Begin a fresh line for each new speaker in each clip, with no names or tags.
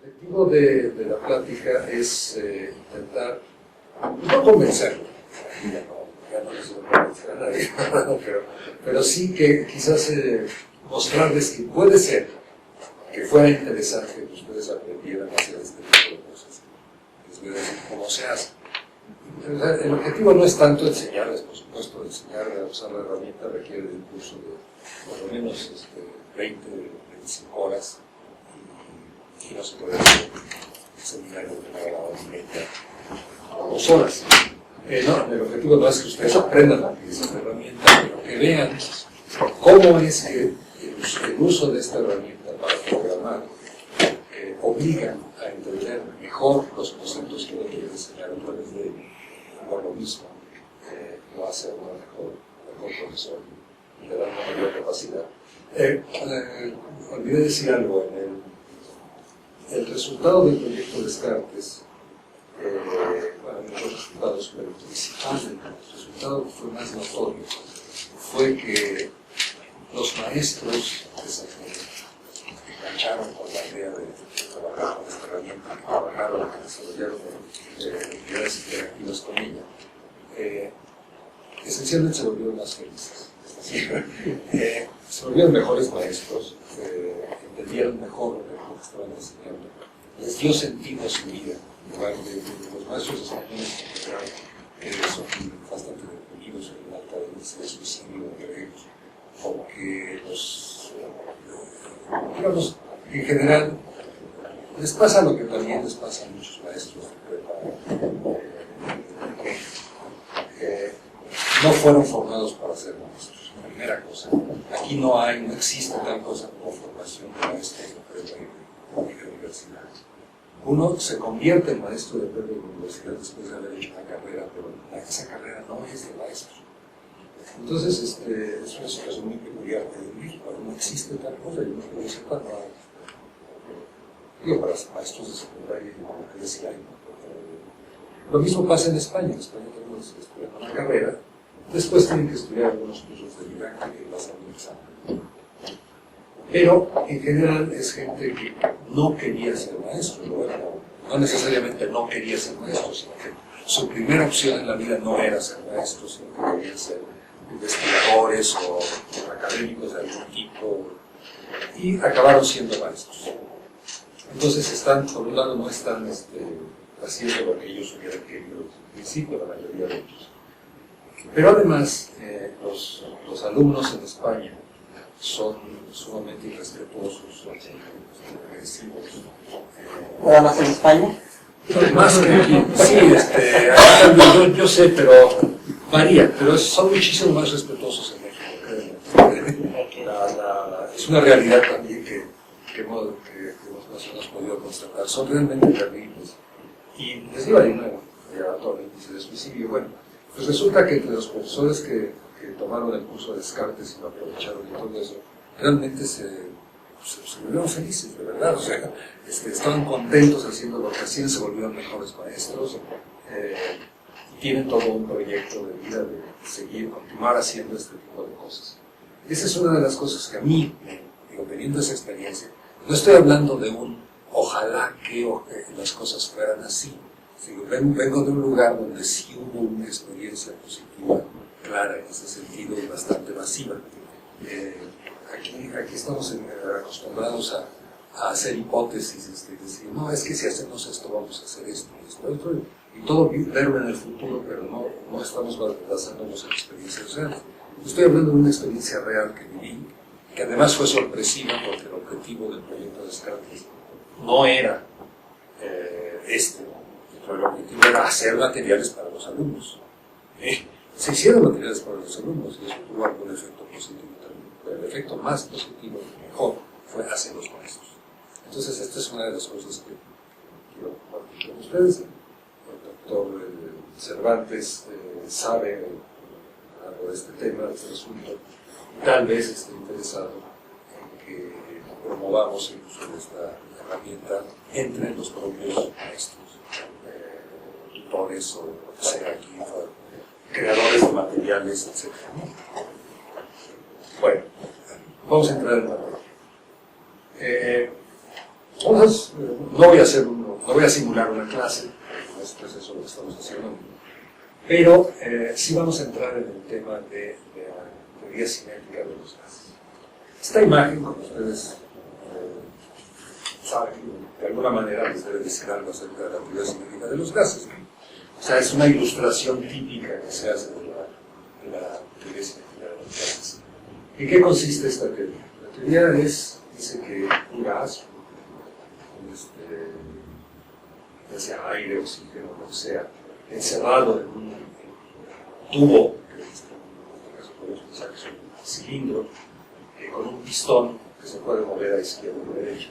objetivo de la plática es intentar, no convencerlo, ya no les voy a convencer a nadie, pero sí que quizás mostrarles que puede ser que fuera interesante que ustedes aprendieran a hacer este tipo de cosas. Les voy a decir cómo se hace. El objetivo no es tanto enseñarles, por supuesto, enseñar a usar la herramienta requiere de un curso de por lo menos 20, 25 horas y no se puede hacer un seminario de una hora y media o 2 horas. No, el objetivo no es que ustedes aprendan a utilizar la herramienta, pero que vean cómo es que el uso de esta herramienta para programar obliga a entender mejor los conceptos que uno quiere enseñar a través de por lo mismo lo hace a uno mejor profesor y le da una mayor capacidad. Olvidé decir algo. El resultado del proyecto Descartes, bueno, hay muchos resultados, pero el principal resultado que fue más notorio fue que los maestros se engancharon con la idea de trabajar con esta herramienta, que trabajaron, que desarrollaron actividades interactivas con ella. Esencialmente se volvieron más felices. Se volvieron mejores maestros, entendieron mejor lo que estaban enseñando, les dio sentido a su vida. Los maestros españoles en general son bastante deprimidos en el alta índice de suicidio entre ellos, porque digamos, en general les pasa lo que también les pasa a muchos maestros de prepa, no fueron formados para ser maestros, primera cosa. Aquí no existe tal cosa como formación de maestros de prepa y de universidad. Uno se convierte en maestro de prepa y de universidad después de haber hecho una carrera, pero esa carrera no es de maestro. Entonces, es una situación muy peculiar en México, no existe tal cosa, yo no puedo sepa, no hay. Digo, para maestros de secundaria, yo que sí hay. Lo mismo pasa en España. En España también se estudia una carrera, después tienen que estudiar algunos cursos de didáctica y pasan un examen. Pero, en general, es gente que no quería ser maestro, no necesariamente no quería ser maestro, sino que su primera opción en la vida no era ser maestro, sino que querían ser investigadores o académicos de algún tipo, y acabaron siendo maestros. Entonces por un lado no están haciendo lo que ellos hubieran querido al principio, la mayoría de ellos. Pero además, los alumnos en España son sumamente irrespetuosos, son agresivos.
¿Nada más en España?
Más que aquí, sí, yo sé, pero varía, pero son muchísimo más respetuosos en México. Es una realidad también que hemos podido constatar. Son realmente terribles. Y les digo, hay un alto índice de suicidio. Bueno, pues resulta que entre los profesores que tomaron el curso de Descartes y lo aprovecharon y todo eso, realmente se volvieron felices, de verdad. O sea, estaban contentos haciendo lo que hacían, se volvieron mejores maestros. Tienen todo un proyecto de vida de continuar haciendo este tipo de cosas. Esa es una de las cosas que a mí, teniendo esa experiencia, no estoy hablando de ojalá que las cosas fueran así. Vengo de un lugar donde sí hubo una experiencia positiva, clara en ese sentido y bastante masiva. Aquí estamos acostumbrados a hacer hipótesis, decir, no, es que si hacemos esto, vamos a hacer esto, y todo verlo en el futuro, pero no estamos basándonos en experiencias reales. Estoy hablando de una experiencia real que viví, que además fue sorpresiva porque el objetivo del proyecto de Descartes no era el objetivo era hacer materiales para los alumnos. Se hicieron materiales para los alumnos y eso tuvo algún efecto positivo también, pero el efecto más positivo y mejor fue hacer los maestros. Entonces esta es una de las cosas que quiero compartir con ustedes. El doctor Cervantes sabe algo de este tema, de este asunto, tal vez esté interesado en que promovamos el uso de esta herramienta entre los propios maestros, tutores o lo que sea aquí, creadores de materiales, etc. Bueno, vamos a entrar en materia. No voy a simular una clase, no es eso lo que estamos haciendo, pero sí vamos a entrar en el tema de la teoría cinética de los gases. Esta imagen, como ustedes saben, de alguna manera les debe decir algo acerca de la teoría cinética de los gases, ¿no? O sea, es una ilustración típica que se hace de la teoría cinética de los gases. ¿En qué consiste esta teoría? La teoría dice que un gas, ya sea aire, oxígeno, lo que sea, encerrado en un tubo, que en este caso podemos pensar que es un cilindro, con un pistón que se puede mover a izquierda o a derecha,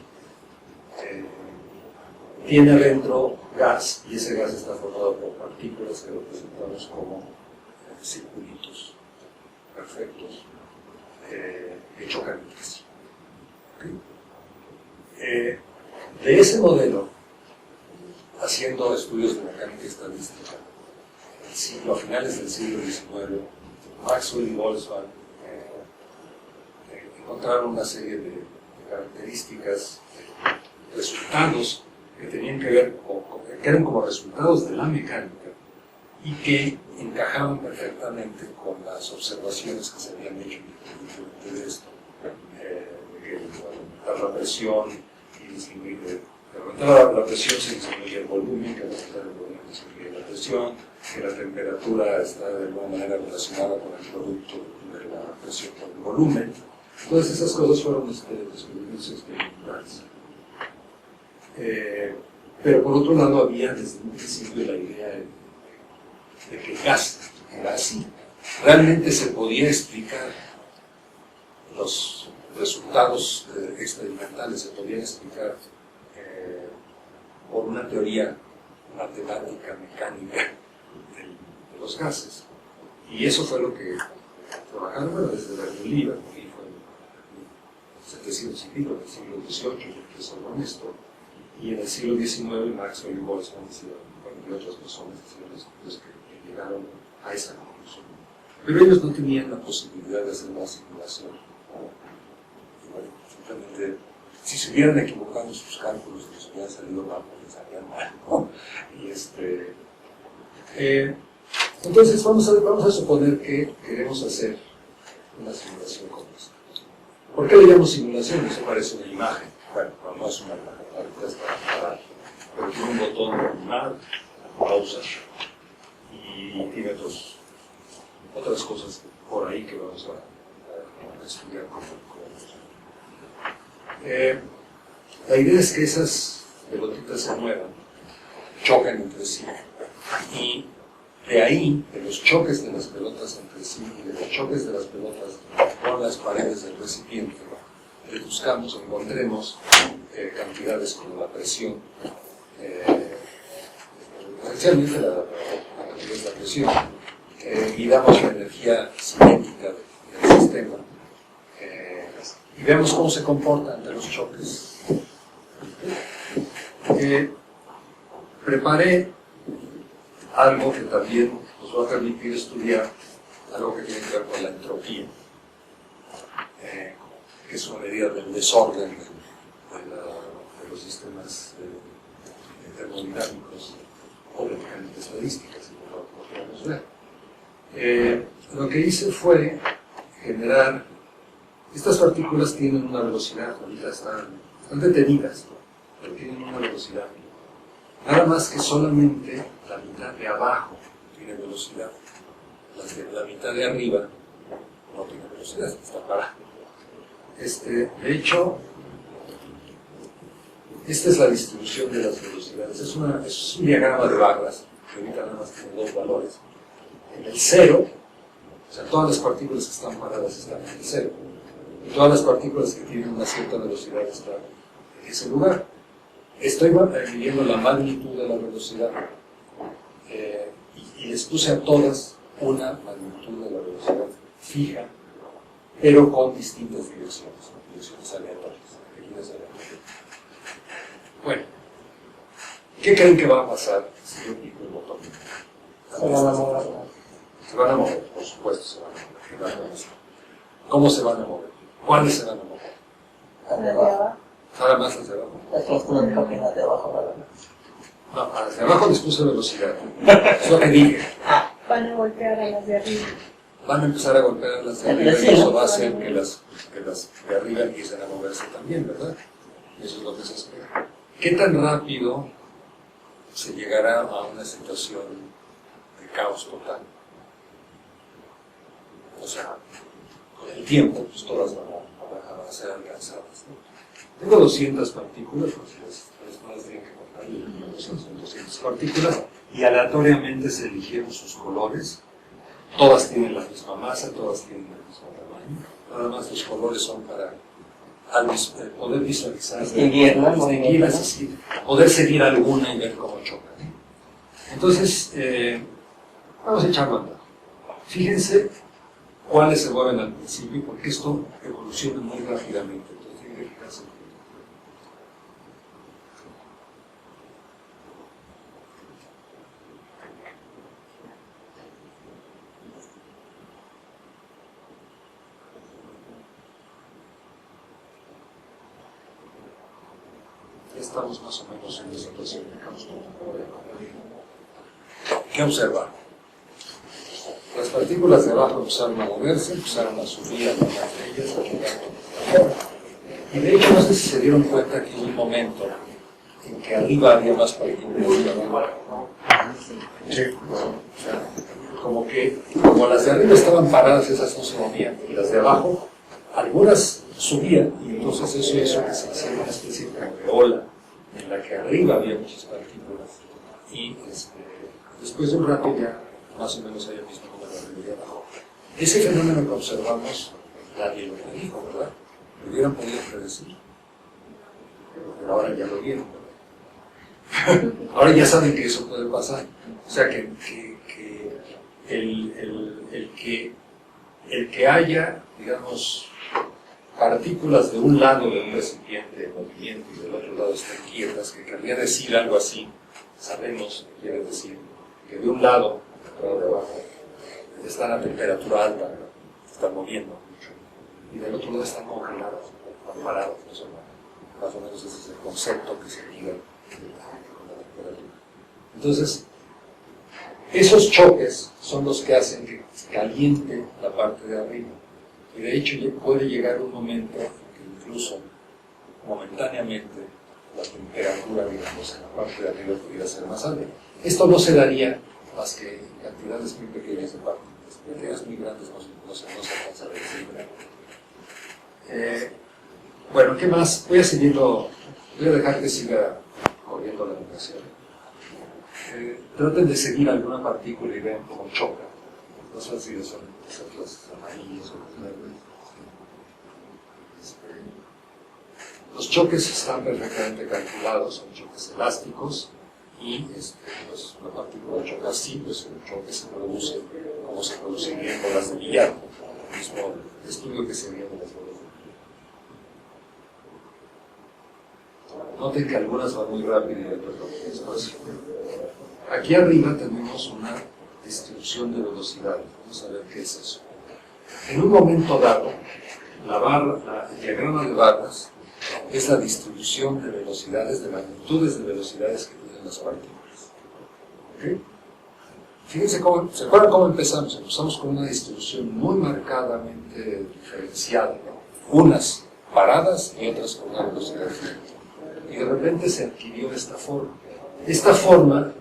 tiene adentro gas, y ese gas está formado por partículas que representamos como circulitos perfectos que chocan entre sí. ¿Okay? De ese modelo, haciendo estudios de mecánica estadística, a finales del siglo XIX, Maxwell y Boltzmann encontraron una serie de características, resultados que tenían que ver que eran como resultados de la mecánica y que encajaban perfectamente con las observaciones que se habían hecho de esto, que aumentar la presión y disminuir, que aumentar la presión se disminuye el volumen, que aumentar el volumen disminuye la presión, que la temperatura está de alguna manera relacionada con el producto de la presión con el volumen. Todas esas cosas fueron descubrimientos experimentales. Pero por otro lado había desde un principio la idea de que el gas era así. Realmente se podía explicar los resultados experimentales, se podían explicar por una teoría matemática, mecánica de los gases. Y eso fue lo que trabajaron desde Bernoulli. Bernoulli fue en 700 y pico, en el siglo XVIII, que empezó con esto. Y en el siglo XIX, Maxwell y Boltzmann y otras personas los que llegaron a esa conclusión. Pero ellos no tenían la posibilidad de hacer una simulación. Y bueno, simplemente, si se hubieran equivocado en sus cálculos, les hubieran salido mal, les salían mal, ¿no? Entonces, vamos a suponer que queremos hacer una simulación como esta. ¿Por qué le llamo simulación? Eso parece una imagen. Bueno, no es una imagen. Ahorita está parado, pero tiene un botón de animar, pausa, y tiene otras cosas por ahí que vamos a estudiar con la idea es que esas pelotitas se muevan, chocan entre sí, y de ahí, de los choques de las pelotas entre sí y de los choques de las pelotas con las paredes del recipiente, reduzcamos o encontremos cantidades como la presión, esencialmente la presión, y damos la energía cinética del sistema, y veamos cómo se comporta ante los choques. Preparé algo que también nos va a permitir estudiar algo que tiene que ver con la entropía, que es una medida del desorden de los sistemas termodinámicos o de mecánica estadística, si lo podemos ver. Lo que hice fue generar, estas partículas tienen una velocidad, ahorita están detenidas, pero tienen una velocidad, nada más que solamente la mitad de abajo tiene velocidad, la mitad de arriba no tiene velocidad, está parada. De hecho, esta es la distribución de las velocidades. Es un diagrama de barras, que ahorita nada más tiene dos valores. En el cero, o sea, todas las partículas que están paradas están en el cero. Y todas las partículas que tienen una cierta velocidad están en ese lugar. Estoy midiendo la magnitud de la velocidad y les puse a todas una magnitud de la velocidad fija, pero con distintas direcciones aleatorias. Bueno, ¿qué creen que va a pasar si yo pico el botón?
Se van a mover.
Se van a mover, por supuesto se van a mover. ¿Cómo se van a mover? ¿Cuáles se van a mover? Nada más las de abajo.
Las páginas de abajo, nada más.
No, a las de abajo les puse velocidad. Es lo que dije.
Van a golpear a las de arriba.
Van a empezar a golpear a las de arriba y eso va a hacer que las de arriba empiecen a moverse también, ¿verdad? Eso es lo que se espera. ¿Qué tan rápido se llegará a una situación de caos total? O sea, con el tiempo, pues todas van a ser alcanzadas, ¿no? Tengo 200 partículas, pues no las tienen que contar, son 200 partículas, y aleatoriamente se eligieron sus colores. Todas tienen la misma masa, todas tienen el mismo tamaño. Nada más los colores son para poder visualizar, seguirlas, poder seguir alguna y ver cómo chocan. Entonces, vamos a echar banda. Fíjense cuáles se mueven al principio, porque esto evoluciona muy rápidamente. Entonces, tienen que fijarse. Estamos más o menos en esa situación. ¿Qué observar? Las partículas de abajo empezaron a moverse, empezaron a subir a las de ellas, a chocar. Y de hecho, no sé si se dieron cuenta que hubo un momento en que arriba había más partículas que abajo. Sí. O sea, como las de arriba estaban paradas, esas no se movían, y las de abajo, algunas subían, y entonces eso hizo que se hiciera una especie de ola en la que arriba había muchas partículas, y después de un rato ya más o menos hay el mismo número de arriba y abajo. Ese fenómeno que observamos, nadie lo predijo, ¿verdad? Lo hubieran podido predecir, pero ahora ya lo vieron, ¿verdad? Ahora ya saben que eso puede pasar. O sea que el que haya, digamos, partículas de un lado de un recipiente en movimiento y del otro lado están quietas, que querría decir algo así, sabemos que quiere decir que de un lado, de abajo, están a temperatura alta, se están moviendo mucho, y del otro lado están congelados, están parados, más o menos ese es el concepto que se diga con la temperatura. Entonces, esos choques son los que hacen que se caliente la parte de arriba. Y de hecho puede llegar un momento en que incluso momentáneamente la temperatura, digamos, en la parte de arriba pudiera ser más alta. Esto no se daría más que en cantidades muy pequeñas de partículas. En cantidades muy grandes no se alcanza a ver. Bueno, ¿qué más? Voy a dejar que siga corriendo la animación. Traten de seguir alguna partícula y vean cómo choca. Los ácidos son los amarillos o los verdes. Los choques están perfectamente calculados, son choques elásticos y pues, una partícula choca así, pues el choque se produce como se produciría en bolas de billar, el mismo estudio que se vio de las bolas de billar. Noten que algunas van muy rápido y otras van muy despacio. Aquí arriba tenemos una distribución de velocidad. Vamos a ver qué es eso. En un momento dado, el diagrama de barras es la distribución de velocidades, de magnitudes de velocidades que tienen las partículas. ¿Okay? Fíjense ¿se acuerdan cómo empezamos? Empezamos con una distribución muy marcadamente diferenciada, ¿no? Unas paradas y otras con una velocidad diferente. Y de repente se adquirió esta forma. Esta forma,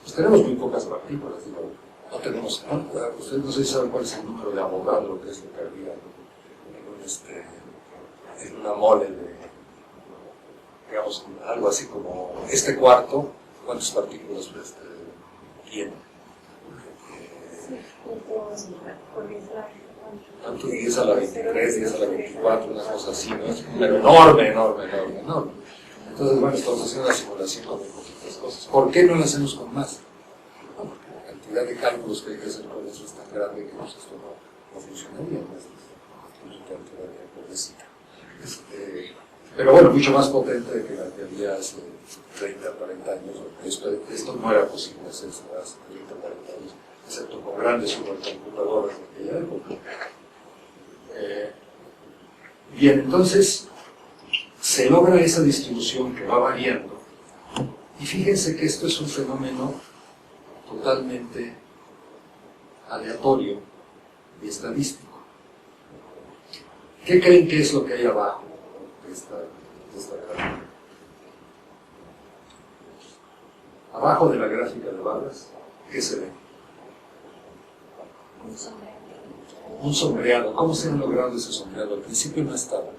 pues tenemos muy pocas partículas, digo, no tenemos, ustedes no sé si saben cuál es el número de Avogadro, que es lo que había en una mole de, digamos, algo así como este cuarto, ¿cuántas partículas tiene? Tanto 10 a la 23, 10 a la 24, una cosa así, ¿no? Es un número enorme. Entonces, bueno, estamos haciendo una simulación con muy poquitas cosas. ¿Por qué no la hacemos con más? No, porque la cantidad de cálculos que hay que hacer con eso es tan grande que pues, esto no funcionaría. Pero bueno, mucho más potente de que la que había hace 30, 40 años. Esto no era posible hacerse hace 30, 40 años, excepto con grandes supercomputadoras de aquella época. Bien, entonces, se logra esa distribución que va variando. Y fíjense que esto es un fenómeno totalmente aleatorio y estadístico. ¿Qué creen que es lo que hay abajo de esta gráfica? Abajo de la gráfica de barras, ¿qué se ve? Un sombreado. ¿Cómo se ha logrado ese sombreado? Al principio no estaba.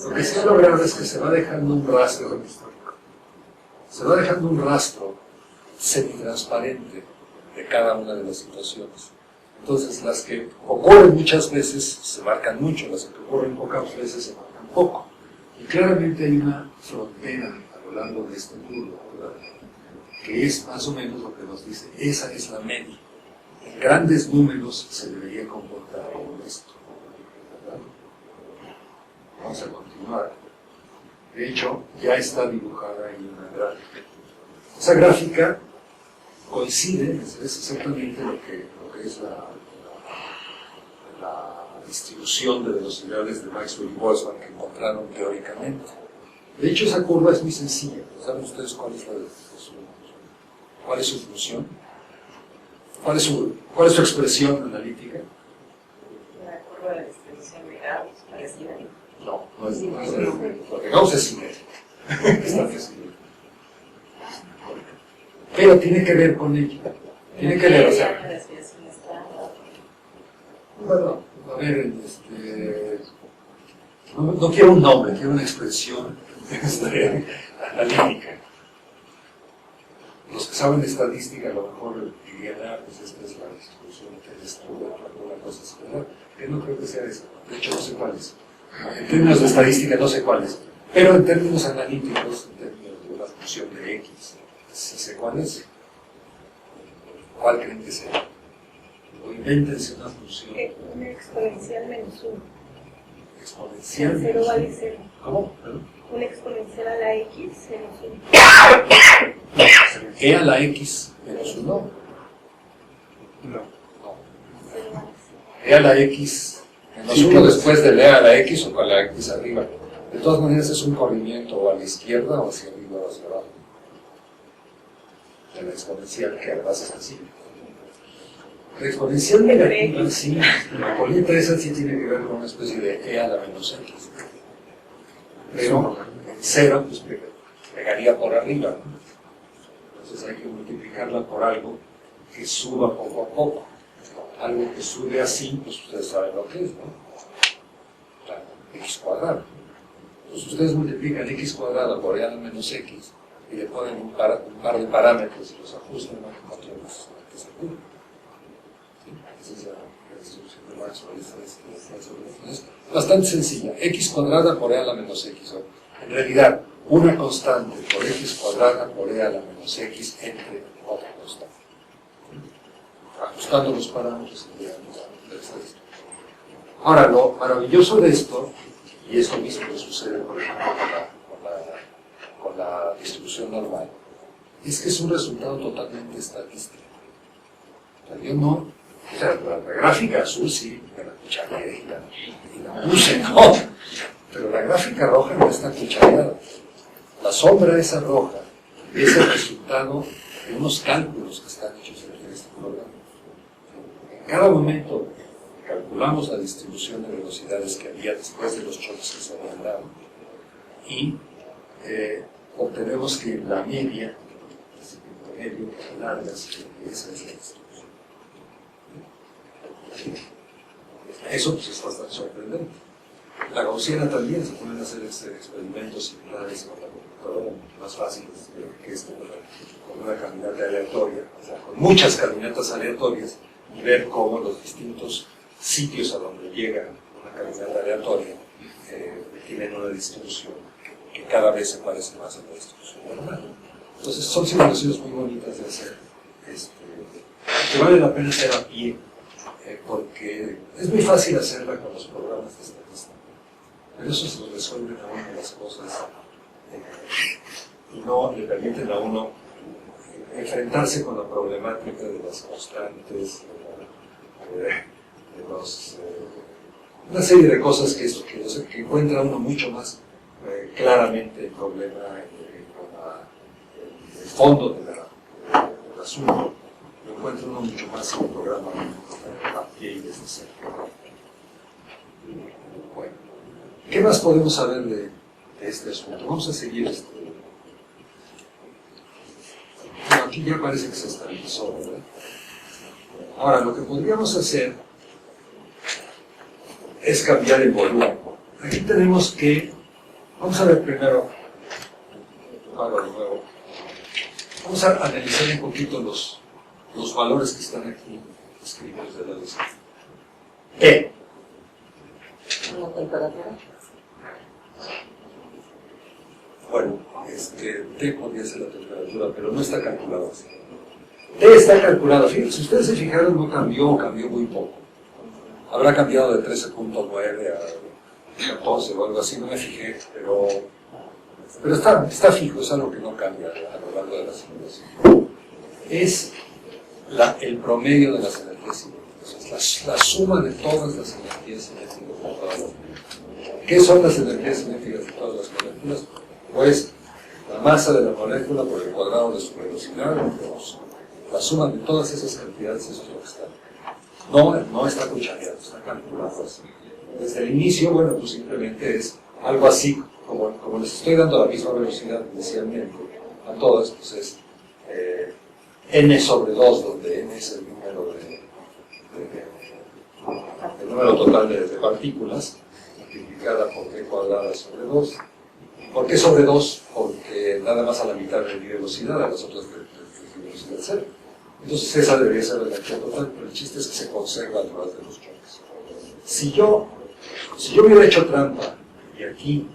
Lo que se ha logrado es que se va dejando un rastro, se va dejando un rastro semitransparente de cada una de las situaciones. Entonces, las que ocurren muchas veces se marcan mucho, las que ocurren pocas veces se marcan poco. Y claramente hay una frontera a lo largo de este curvo, ¿verdad?, que es más o menos lo que nos dice, esa es la media. En grandes números se debería comportar como esto, ¿verdad? Vamos a continuar. De hecho, ya está dibujada ahí una gráfica. Esa gráfica coincide, es exactamente lo que es la distribución de velocidades de Maxwell y Boltzmann que encontraron teóricamente. De hecho, esa curva es muy sencilla. ¿Saben ustedes cuál es su función? ¿Cuál es su expresión analítica?
La curva de distribución de Gauss parecida.
No es porque Gauss es simétrico. Está simétrico. Pero tiene que ver con ello. Tiene que ver, o sea. Bueno, a ver, no quiero un nombre, quiero una expresión analítica. Los que saben estadística a lo mejor dirían, pues esta es la distribución que es alguna cosa similar, que no creo que sea esa. De hecho, no sé cuál es. En términos de estadística no sé cuál es. Pero en términos analíticos, en términos de la función de X, sí sé cuál es. ¿Cuál creen que sea? O invéntense una función.
Una exponencial menos 1.
Exponencial.
0 vale 0.
¿Cómo? ¿Perdón?
Una exponencial a la X menos 1.
¿E a la X menos 1? No.
0 vale 0.
E a la X menos 1 después de E a la X o con la X arriba. De todas maneras es un corrimiento o a la izquierda o hacia arriba o hacia abajo. De la exponencial, que además es así. La exponencial negativa, sí, la bolita esa sí tiene que ver con una especie de E a la menos X. Pero en 0, pues pegaría por arriba, ¿no? Entonces hay que multiplicarla por algo que suba poco a poco. Algo que sube así, pues ustedes saben lo que es, ¿no? Claro, X cuadrado. Entonces ustedes multiplican X cuadrada por E a la menos X y le ponen un par de parámetros y los ajustan a que encontremos que se ocurre. Esa es la distribución de Maxwell. Es bastante sencilla. X cuadrada por E a la menos X. En realidad, una constante por X cuadrada por E a la menos X entre otra constante. Ajustando los parámetros de esta distribución. Ahora, lo maravilloso de esto, y es lo mismo que sucede, por ejemplo, con la distribución normal, es que es un resultado totalmente estadístico. O sea, yo no, o sea, la gráfica azul sí, me la cuchareé y la puse, no, pero la gráfica roja no está cuchareada. La sombra esa roja es el resultado de unos cálculos que están hechos en este programa. En cada momento calculamos la distribución de velocidades que había después de los choques que se habían dado y obtenemos que la media, el medio largas, esa es la distribución. Eso pues es bastante sorprendente. La gaussiana también se pueden hacer experimentos similares con la computadora, más fáciles que esto, con una caminata aleatoria, o sea, con muchas caminatas aleatorias, y ver cómo los distintos sitios a donde llega una caminata aleatoria tienen una distribución que cada vez se parece más a la distribución normal. Entonces son simulaciones muy bonitas de hacer, que vale la pena hacer a pie, porque es muy fácil hacerla con los programas de estadística, pero eso se resuelven a uno las cosas y no le permiten a uno enfrentarse con la problemática de las constantes, de una serie de cosas que encuentra uno mucho más claramente el problema con el fondo del asunto. Lo encuentro uno mucho más en el programa a pie y desde cero. Bueno, ¿qué más podemos saber de este asunto? Vamos a seguir este. Bueno, aquí ya parece que se estabilizó, ¿verdad? Ahora, lo que podríamos hacer es cambiar el volumen. Aquí tenemos que, vamos a ver primero, de nuevo, vamos a analizar un poquito los valores que están aquí escritos de la lista. E.
¿La temperatura?
Bueno, T podría ser la temperatura, pero no está calculado así. T está calculado, fíjense, si ustedes se fijaron, no cambió, cambió muy poco. Habrá cambiado de 13.9 a 14 o algo así, no me fijé, pero está fijo, es algo que no cambia a lo largo de la simulación. Es el promedio de las energías cinéticas, la suma de todas las energías cinéticas de todas las moléculas. ¿Qué son las energías cinéticas de todas las moléculas? Pues la masa de la molécula por el cuadrado de su velocidad, la suma de todas esas cantidades, eso es lo que está. No está cuchareado, está calculado así. Desde el inicio, bueno, pues simplemente es algo así, como les estoy dando la misma velocidad inicialmente a todas, pues es n sobre 2, donde n es el número total de partículas, multiplicada por t cuadrada sobre 2. ¿Por qué sobre 2? Porque nada más a la mitad de mi velocidad, a las otras de velocidad cero. Entonces esa debería ser la energía total, pero el chiste es que se conserva a través de los choques. Si yo hubiera hecho trampa y aquí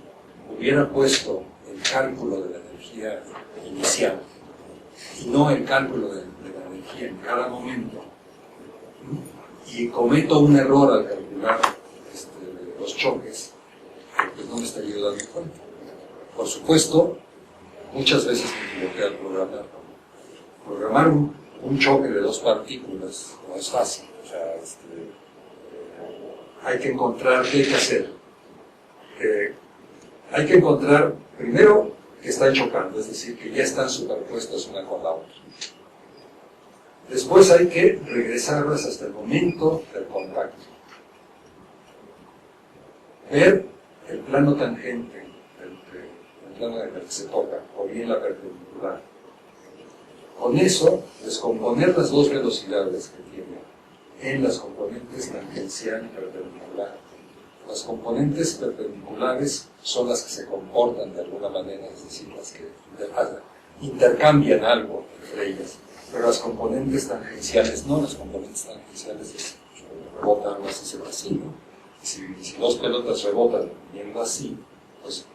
hubiera puesto el cálculo de la energía inicial y no el cálculo de la energía en cada momento, y cometo un error al calcular los choques, pues no me estaría dando cuenta. Por supuesto, muchas veces me equivoqué al programar. Programar un choque de dos partículas no es fácil. O sea, hay que encontrar qué hay que hacer. Hay que encontrar, primero, que están chocando, es decir, que ya están superpuestas una con la otra. Después hay que regresarlas hasta el momento del contacto. Ver el plano tangente, el plano en el que se toca, o bien la perpendicular. Con eso, descomponer las dos velocidades que tiene en las componentes tangencial y perpendicular. Las componentes perpendiculares son las que se comportan de alguna manera, es decir, las que intercambian algo entre ellas. Pero las componentes tangenciales no, las componentes tangenciales rebotan algo así, se va así, ¿no? Si dos pelotas rebotan yendo así, pues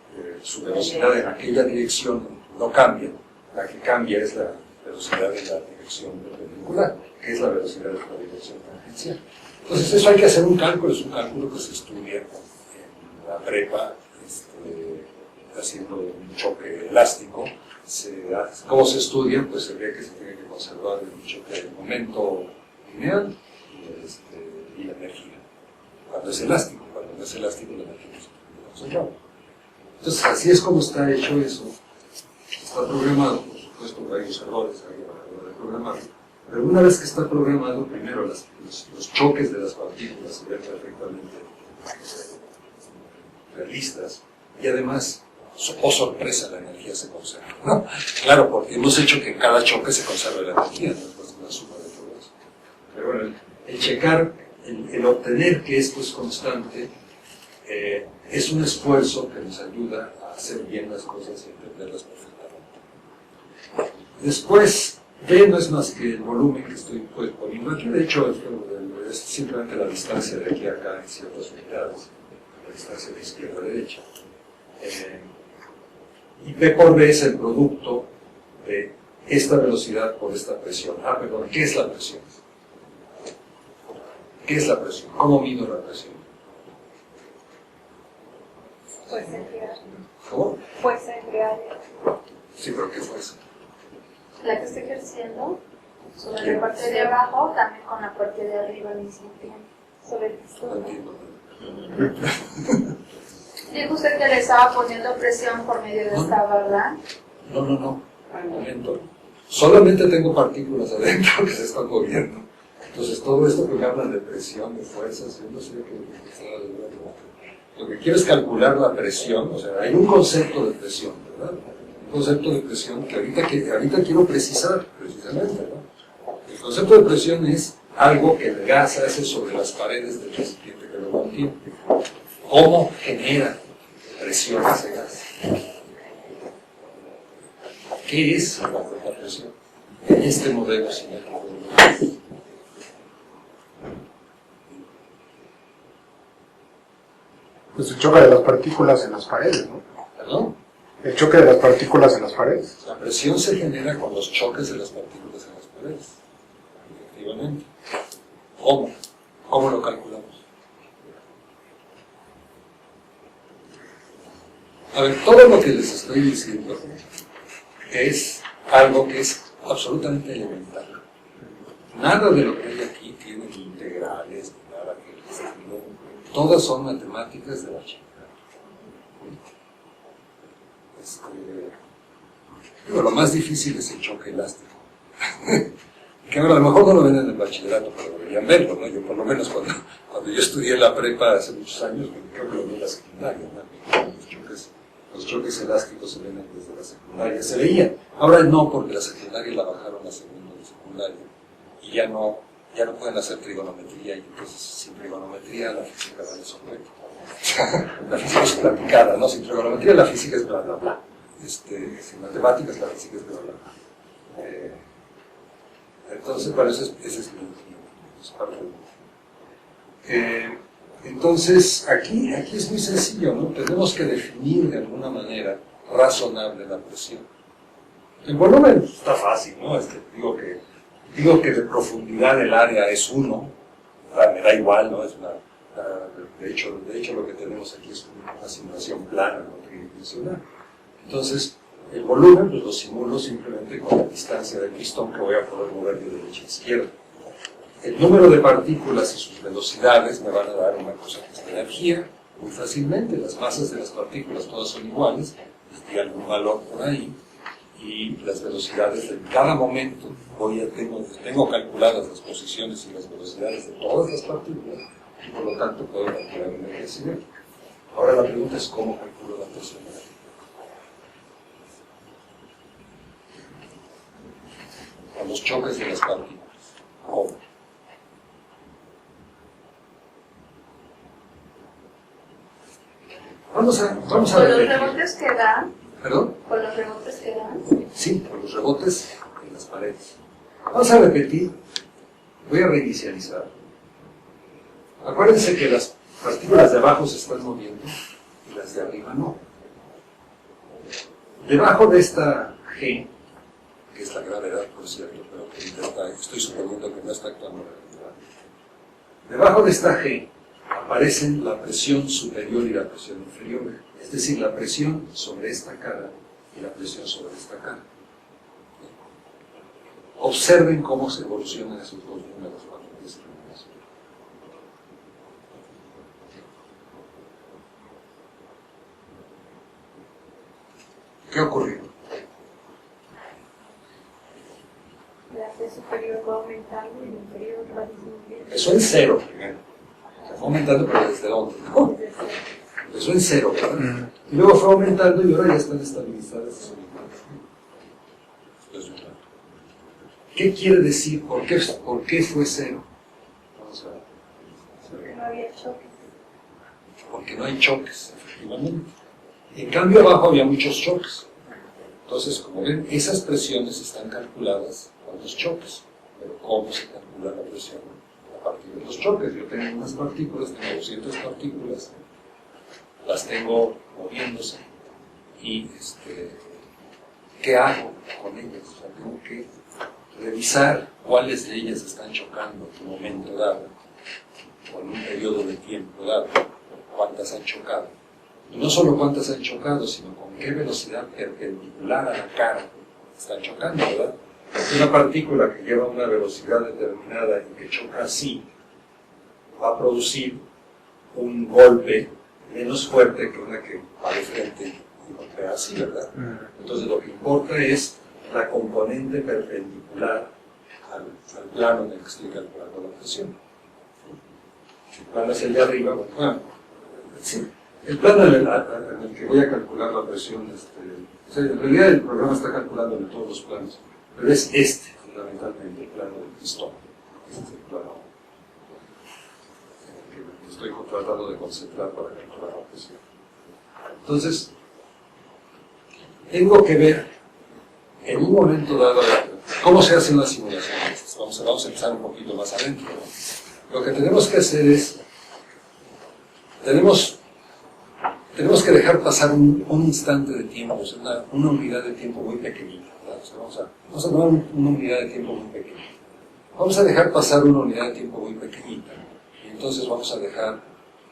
su velocidad en aquella dirección no cambia. La que cambia es la velocidad en la dirección perpendicular, que es la velocidad de la dirección tangencial. Entonces eso hay que hacer un cálculo, es un cálculo que se estudia en la prepa, haciendo un choque elástico. ¿Cómo se estudia? Pues se ve que se tiene que conservar el choque del momento lineal y la energía. Cuando es elástico, cuando no es elástico la energía no se puede conservar. Entonces así es como está hecho eso. Está programado, por supuesto, hay varios errores ahí a la hora de programar. Pero una vez que está programado, primero los choques de las partículas se ven perfectamente realistas y además, oh sorpresa, la energía se conserva, ¿no? Claro, porque hemos hecho que en cada choque se conserve la energía, no es una suma de todo eso. Pero bueno, el checar, el obtener que esto es constante, es un esfuerzo que nos ayuda a hacer bien las cosas y entenderlas perfectamente. Después, D no es más que el volumen que estoy poniendo aquí. De hecho, es simplemente la distancia de aquí a acá en ciertas unidades, la distancia de izquierda a derecha. Y P por B es el producto de esta velocidad por esta presión. Perdón, ¿qué es la presión? ¿Qué es la presión? ¿Cómo mido la presión?
Fuerza entre área.
¿Cómo?
Fuerza entre área.
Sí, pero ¿qué fuerza?
La que estoy ejerciendo sobre la parte de abajo, también con la parte de arriba al mismo tiempo. Sobre el
No
pistola.
entiendo.
Dijo usted que le estaba poniendo presión por medio de esta barra.
No, un momento. Solamente tengo partículas adentro que se están moviendo. Entonces todo esto que me hablan de presión, de fuerzas, yo no sé qué está de verdad. Lo que quiero es calcular la presión, o sea, hay un concepto de presión, ¿verdad? Un concepto de presión que ahorita quiero precisar, precisamente, ¿verdad? El concepto de presión es algo que el gas hace sobre las paredes del recipiente que lo contiene. ¿Cómo genera presión ese gas? ¿Qué es la presión? En este modelo simétrico de gas.
Pues el choque de las partículas en las paredes, ¿no?
¿Perdón?
El choque de las partículas en las paredes.
La presión se genera con los choques de las partículas en las paredes. Efectivamente. ¿Cómo? ¿Cómo lo calculamos? A ver, todo lo que les estoy diciendo es algo que es absolutamente elemental. Nada de lo que hay aquí tiene ni integrales, ni nada que el estilo. Todas son matemáticas de la chica. Lo más difícil es el choque elástico. Que ahora a lo mejor no lo ven en el bachillerato, pero deberían verlo, ¿no? Yo por lo menos cuando yo estudié la prepa hace muchos años, creo que lo vi en la secundaria, ¿no? Los choques elásticos se ven desde la secundaria, se veían. Ahora no, porque la secundaria la bajaron a segundo de secundaria y ya no pueden hacer trigonometría, y entonces sin trigonometría la física vale sorprende. La física es platicada, ¿no? Sin trigonometría la física es bla bla bla. Sin matemáticas la física es bla bla bla. Entonces, para eso ese es mi parte de entonces, aquí es muy sencillo, ¿no? Tenemos que definir de alguna manera razonable la presión. El volumen está fácil, ¿no? Digo que de profundidad el área es 1, me da igual, ¿no? De hecho lo que tenemos aquí es una simulación plana, no tridimensional. Entonces, el volumen pues lo simulo simplemente con la distancia del pistón que voy a poder mover de derecha a izquierda. El número de partículas y sus velocidades me van a dar una cosa que es la energía, muy fácilmente. Las masas de las partículas todas son iguales, les di algún valor por ahí, y las velocidades de cada momento, tengo calculadas las posiciones y las velocidades de todas las partículas, y por lo tanto puedo calcular la energía cinética. Ahora la pregunta es cómo calculo la presión eléctrica. Con los choques de las partículas. ¿Cómo? Vamos a
¿Con los rebotes que dan?
¿Perdón?
¿Con los rebotes que dan?
Sí, con los rebotes en las paredes. Vamos a repetir. Voy a reinicializar. Acuérdense que las partículas de abajo se están moviendo y las de arriba no. Debajo de esta G, que es la gravedad, por cierto, pero que estoy suponiendo que no está actuando la gravedad. Debajo de esta G aparecen la presión superior y la presión inferior, es decir, la presión sobre esta cara y la presión sobre esta cara. Observen cómo se evolucionan esos dos números cuando empiezan a subir. ¿Qué ocurrió?
La P superior va aumentando y la inferior va disminuyendo.
Empezó en cero primero. Se fue aumentando, pero ¿desde dónde? ¿No? Empezó en cero, ¿verdad? Y luego fue aumentando y ahora ya están estabilizadas esas unidades. ¿Qué quiere decir? ¿Por qué fue cero? Vamos a ver.
Porque no había choques.
Porque no hay choques, efectivamente. En cambio, abajo había muchos choques. Entonces, como ven, esas presiones están calculadas con los choques. Pero ¿cómo se calcula la presión? A partir de los choques. Yo tengo unas partículas, tengo 200 partículas, las tengo moviéndose. Y, ¿qué hago con ellas? O sea, tengo que revisar cuáles de ellas están chocando en un momento dado, o en un periodo de tiempo dado, cuántas han chocado. Y no solo cuántas han chocado, sino con qué velocidad perpendicular a la cara están chocando, ¿verdad? Una partícula que lleva una velocidad determinada y que choca así, va a producir un golpe menos fuerte que una que va de frente y golpea así, ¿verdad? Entonces lo que importa es la componente perpendicular al plano en el que estoy calculando la presión. Si el plano es el de arriba, bueno, sí, el plano en el que voy a calcular la presión, o sea, en realidad el programa está calculando en todos los planos, pero es fundamentalmente, el plano del pistón. Este es el plano en el que estoy tratando de concentrar para calcular la presión. Entonces, tengo que ver en un momento dado cómo se hace una simulación de estas. Vamos a empezar un poquito más adentro. Lo que tenemos que hacer es, tenemos que dejar pasar un instante de tiempo, o sea, una unidad de tiempo muy pequeñita. O sea, vamos a tomar una unidad de tiempo muy pequeñita. Vamos a dejar pasar una unidad de tiempo muy pequeñita. Y entonces vamos a dejar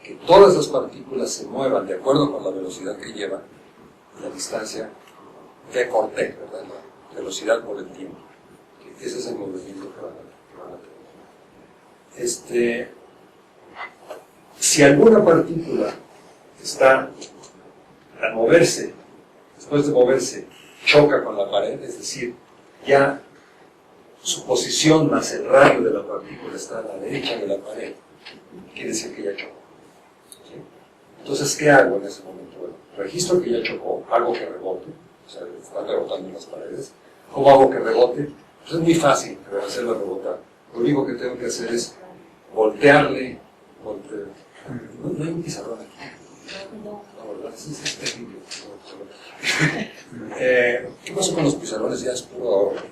que todas las partículas se muevan de acuerdo con la velocidad que llevan, la distancia de corte, ¿verdad? La velocidad por el tiempo. Ese es el movimiento que van a tener. Si alguna partícula está al moverse, después de moverse, choca con la pared, es decir, ya su posición más el radio de la partícula está a la derecha de la pared, quiere decir que ya chocó. ¿Sí? Entonces, ¿qué hago en ese momento? Bueno, registro que ya chocó, hago que rebote, o sea, está rebotando en las paredes. ¿Cómo hago que rebote? Pues es muy fácil hacerlo rebotar. Lo único que tengo que hacer es voltearle. No hay un pizarrón aquí. No, ¿verdad? Es terrible. ¿Qué pasó con los pizarrones? Ya es puro ahora.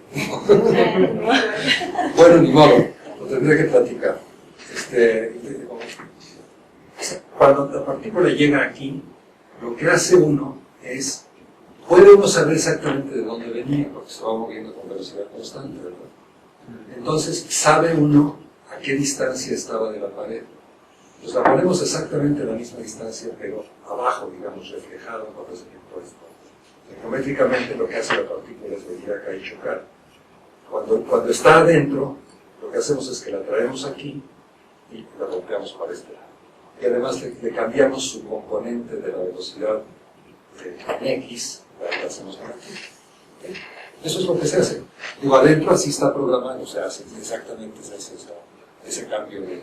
Bueno, ni modo, lo tendré que platicar. Cuando la partícula llega aquí, lo que hace uno es, puede uno saber exactamente de dónde venía, porque se va moviendo con velocidad constante, ¿verdad? Entonces, sabe uno a qué distancia estaba de la pared. Pues la ponemos exactamente a la misma distancia, pero abajo, digamos, reflejado por ese tipo de. Geométricamente lo que hace la partícula es venir acá y chocar. Cuando está adentro, lo que hacemos es que la traemos aquí y la golpeamos para este lado. Y además le cambiamos su componente de la velocidad en X, la hacemos aquí. Eso es lo que se hace. Digo, adentro así está programado, o sea, exactamente se hace ese cambio de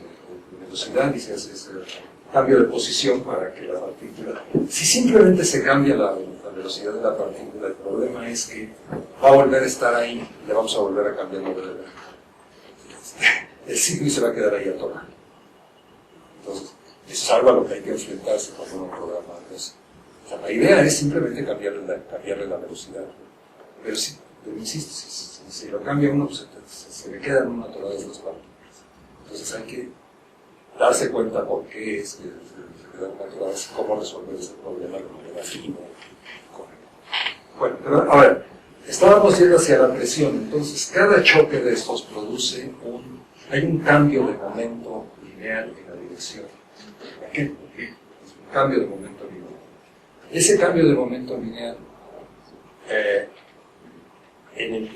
velocidad y se hace ese cambio de posición para que la partícula... Si simplemente se cambia la velocidad de la partícula, el problema es que va a volver a estar ahí, le vamos a volver a cambiar el ciclo y se va a quedar ahí atorado. Entonces, eso es algo a lo que hay que enfrentarse cuando uno programa eso. O sea, la idea es simplemente cambiarle la velocidad. Pero insisto, si lo cambia uno, pues se le quedan uno atoradas las partículas. Entonces hay que darse cuenta por qué es que se quedan atoradas, cómo resolver ese problema con el afino. Bueno, pero a ver, estábamos yendo hacia la presión, entonces cada choque de estos produce hay un cambio de momento lineal en la dirección. ¿Qué? Un cambio de momento lineal. Ese cambio de momento lineal, en el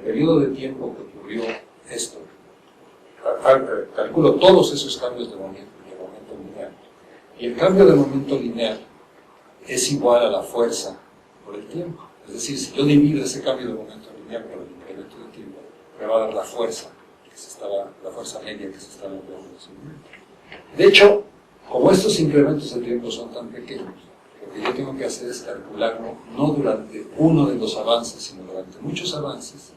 periodo de tiempo que ocurrió esto, calculo todos esos cambios de momento lineal. Y el cambio de momento lineal es igual a la fuerza por el tiempo. Es decir, si yo divido ese cambio de momento lineal por el incremento de tiempo, me va a dar la fuerza media que se estaba empleando en ese momento. De hecho, como estos incrementos de tiempo son tan pequeños, lo que yo tengo que hacer es calcularlo no durante uno de los avances, sino durante muchos avances,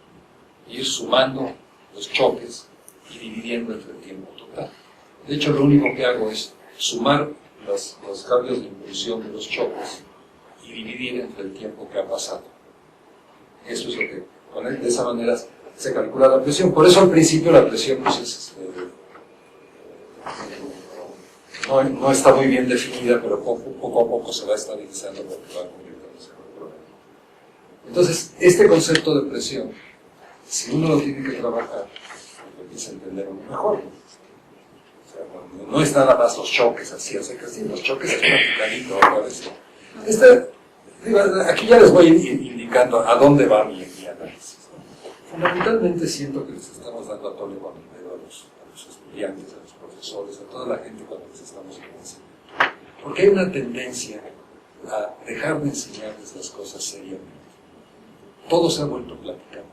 e ir sumando los choques y dividiendo entre el tiempo total. De hecho, lo único que hago es sumar los cambios de impulsión de los choques y dividir entre el tiempo que ha pasado. Eso es lo que, de esa manera se calcula la presión. Por eso al principio la presión pues, no está muy bien definida, pero poco a poco se va estabilizando porque va convirtiéndose en un problema. Entonces, este concepto de presión, si uno lo tiene que trabajar, lo empieza a entender uno mejor. O sea, no es nada más los choques así, los choques es practicadito otra vez. Aquí ya les voy indicando a dónde va mi análisis. Fundamentalmente siento que les estamos dando a tole con el dedo a los estudiantes, a los profesores, a toda la gente con la que les estamos enseñando. Porque hay una tendencia a dejar de enseñarles las cosas seriamente. Todo se ha vuelto platicando.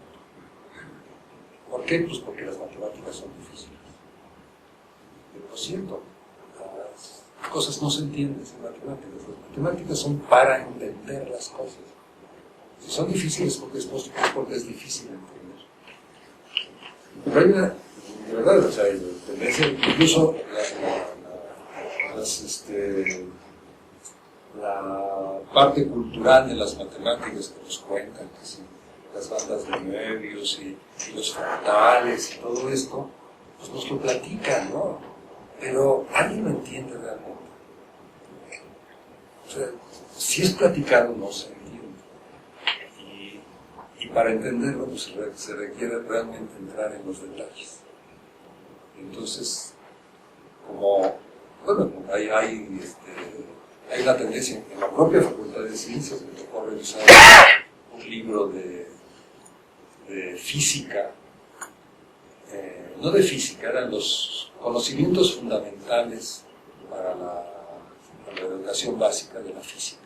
¿Por qué? Pues porque las matemáticas son difíciles. Pero lo siento, las cosas no se entienden sin matemáticas. Las matemáticas son para entender las cosas. Si son difíciles porque es difícil entender. Pero hay una, de verdad, o sea, hay tendencia, incluso la parte cultural de las matemáticas que nos cuentan, que sí, las bandas de Möbius y los fractales y todo esto, pues nos lo platican, ¿no? Pero ¿alguien lo entiende realmente? O sea, si es platicado, no se entiende. Y para entenderlo, pues se requiere realmente entrar en los detalles. Entonces, como, bueno, hay una tendencia en la propia Facultad de Ciencias, me tocó revisar un libro de física, no de física, eran los conocimientos fundamentales para la educación básica de la física,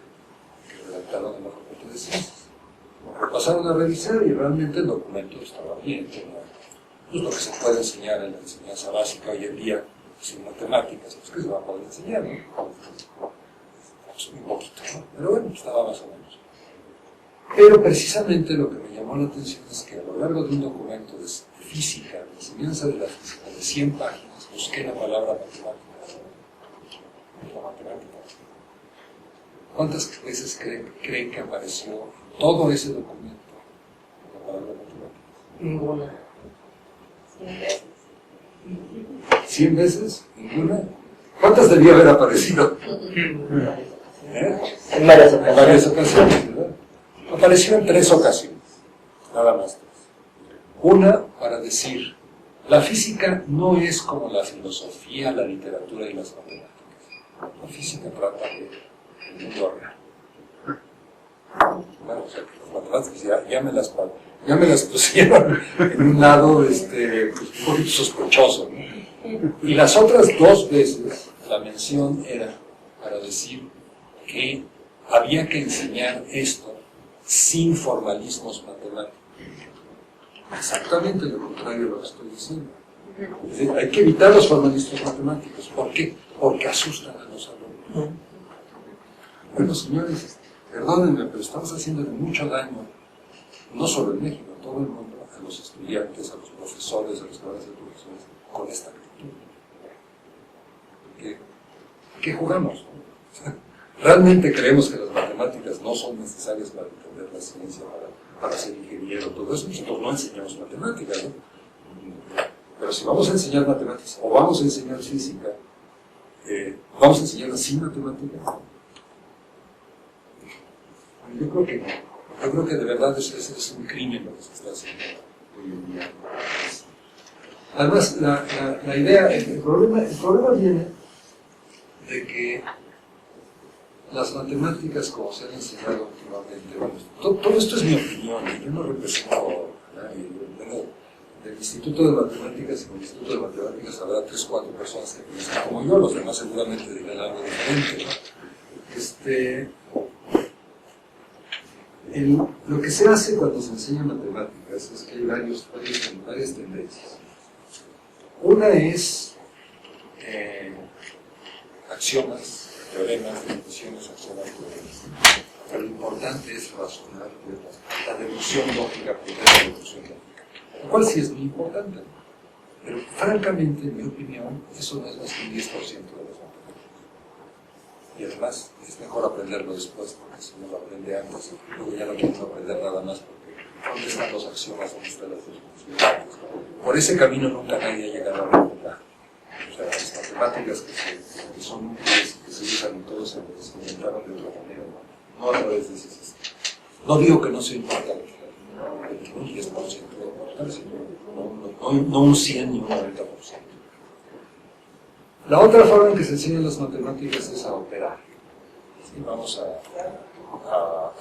que redactaron en la Facultad de Ciencias. Lo pasaron a revisar y realmente el documento estaba bien, pues lo que se puede enseñar en la enseñanza básica hoy en día sin matemáticas, pues que se va a poder enseñar, ¿no? Pues un poquito, ¿no? Pero bueno, estaba más o menos. Pero precisamente lo que me llamó la atención es que a lo largo de un documento de física, de enseñanza de la física, de 100 páginas, busqué la palabra matemática. La matemática. ¿Cuántas veces creen que apareció en todo ese documento la palabra matemática?
Ninguna. 100 veces.
¿100 veces? ¿Ninguna? ¿Cuántas debía haber aparecido?
En varias ocasiones.
En varias ocasiones, ¿verdad? Apareció en 3 ocasiones, nada más 3. Una, para decir, la física no es como la filosofía, la literatura y las matemáticas. La física trata del mundo real. Bueno, o sea, que las matemáticas ya me las pusieron en un lado pues, un poquito sospechoso, ¿no? Y las otras 2 veces la mención era para decir que había que enseñar esto sin formalismos matemáticos. Exactamente lo contrario de lo que estoy diciendo. Es decir, hay que evitar los formalismos matemáticos. ¿Por qué? Porque asustan a los alumnos. Bueno, señores, perdónenme, pero estamos haciendo mucho daño, no solo en México, en todo el mundo, a los estudiantes, a los profesores, a los padres de profesores, con esta actitud. ¿Qué jugamos? ¿Realmente creemos que las matemáticas no son necesarias para entender la ciencia, para ser ingeniero, todo eso? Nosotros no enseñamos matemáticas, ¿no? Pero si vamos a enseñar matemáticas, o vamos a enseñar física, ¿vamos a enseñarla sin matemáticas? Yo creo que no. Yo creo que de verdad es un crimen lo que se está haciendo hoy en día. Además, la idea, el problema viene de que las matemáticas, como se han enseñado últimamente, bueno, todo esto es mi opinión, yo no represento a nadie. Vengo del Instituto de Matemáticas, y en el Instituto de Matemáticas habrá 3 o 4 personas que piensan como yo, los demás seguramente dirán algo diferente, ¿no? Lo que se hace cuando se enseña matemáticas es que hay varias tendencias. Una es axiomas, teoremas, definiciones, axiomas, teoremas. Pero lo importante es razonar, la deducción lógica, primero la deducción lógica. Lo cual sí es muy importante. Pero francamente, en mi opinión, eso no es más que un 10% de las matemáticas. Y además, es mejor aprenderlo después, porque si uno lo aprende antes, luego ya no quiero aprender nada más, porque ¿dónde están los axiomas? ¿Dónde están las definiciones? Por ese camino nunca nadie ha llegado a la verdad. O sea, las matemáticas que son útiles, que se usan en todos, se inventaron de otra manera, no a través de ese sistema. No digo que no sea importante, un 10% de importancia, no un 100 ni un 90%. La otra forma en que se enseñan las matemáticas es a operar. ¿Sí? Vamos a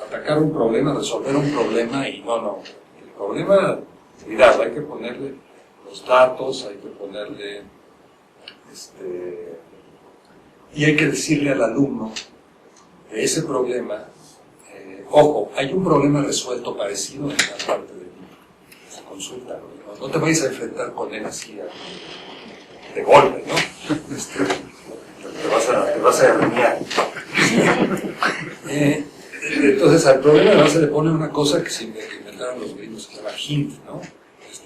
atacar un problema, resolver un problema y no. El problema, cuidado, hay que ponerle los datos, hay que ponerle y hay que decirle al alumno de ese problema, ojo, hay un problema resuelto parecido en la parte del libro, se consulta, no te vayas a enfrentar con él así de golpe, ¿no? Te vas a arruinar. Entonces al problema además se le pone una cosa que se inventaron los gringos que se llama hint, ¿no?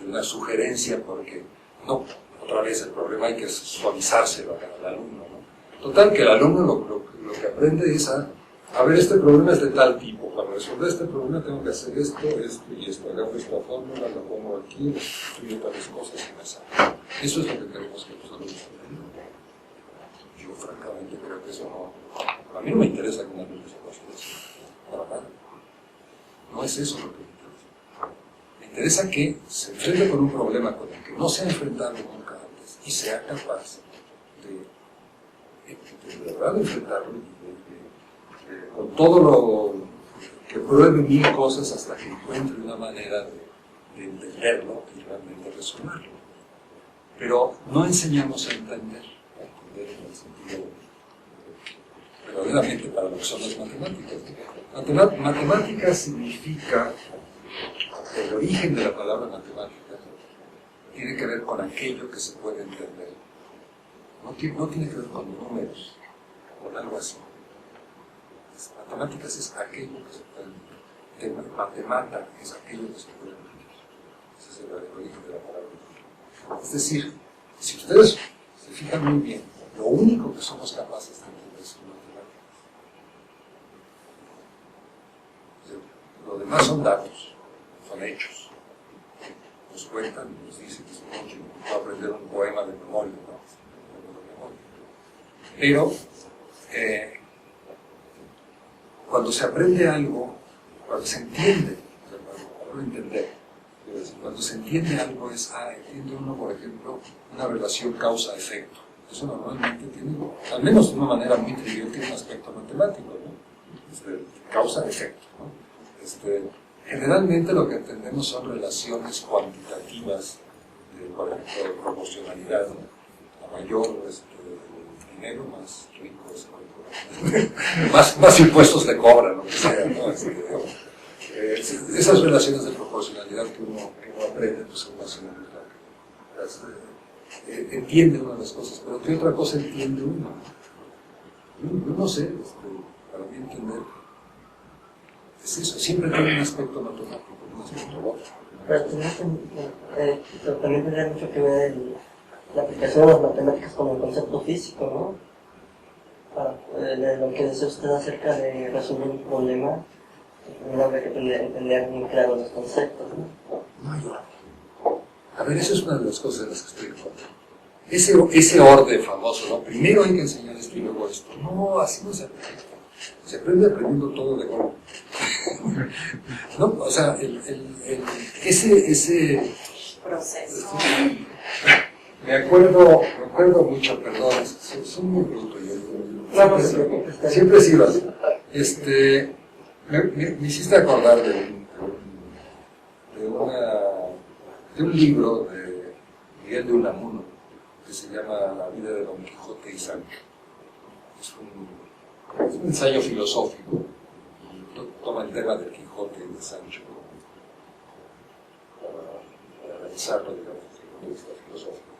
Una sugerencia, porque no, otra vez el problema hay que suavizárselo al alumno, ¿no? Total, que el alumno lo que aprende es a ver, este problema es de tal tipo, para resolver este problema tengo que hacer esto y esto, agarro esta fórmula, la pongo aquí, estudio tales cosas y me sale. Eso es lo que queremos que los alumnos aprendan. Yo francamente creo que eso no, a mí no me interesa que un alumno se pase eso, para nada. No es eso lo que me interesa. Me interesa que se enfrente con un problema con el que no se ha enfrentado nunca antes y sea capaz de verdad enfrentarlo con todo lo que pruebe mil cosas hasta que encuentre una manera de entenderlo y realmente resolverlo. Pero no enseñamos a entender en el sentido verdaderamente para lo que son las matemáticas. Matemática significa, el origen de la palabra matemática tiene que ver con aquello que se puede entender. No tiene que ver con números, con algo así. Matemáticas es aquello que se puede entender. Matemata es aquello que se puede entender. Ese es el origen de la palabra. Es decir, si ustedes se fijan muy bien, lo único que somos capaces de entender son matemáticas. Lo demás son datos, son hechos. Nos cuentan, nos dicen que se puede aprender un poema de memoria, ¿no? Pero cuando se aprende algo, cuando se entiende, para entender, cuando se entiende algo es, entiende uno, por ejemplo, una relación causa-efecto. Eso normalmente tiene, al menos de una manera muy trivial, tiene un aspecto matemático, ¿no? Causa-efecto, ¿no? Generalmente lo que entendemos son relaciones cuantitativas, por ejemplo, de proporcionalidad, ¿no? A mayor dinero, más ricos, más impuestos le cobran, lo que sea, ¿no? Esas relaciones de proporcionalidad que uno aprende, pues son más o menos entiende una de las cosas, pero ¿qué otra cosa entiende uno? Yo no sé, para mí entender es eso, siempre tiene un aspecto matemático, un aspecto lógico.
Pero también tendría mucho que ver la aplicación de las matemáticas como el concepto físico, ¿no? De lo que decía usted acerca de resolver un problema, primero habría que entender muy claro los conceptos, ¿no?
A ver, eso es una de las cosas de las que estoy en contra. Ese orden famoso, ¿no? Primero hay que enseñar esto y luego esto. No, así no se aprende. Se aprende aprendiendo todo de golpe. ¿No? O sea, ese
proceso.
Me acuerdo mucho, perdón, soy muy bruto yo. Siempre he sido así. Me hiciste acordar de un libro de Miguel de Unamuno que se llama La vida de Don Quijote y Sancho. Es un ensayo filosófico y toma el tema del Quijote y de Sancho para analizarlo, digamos, desde el punto de vista filosófico.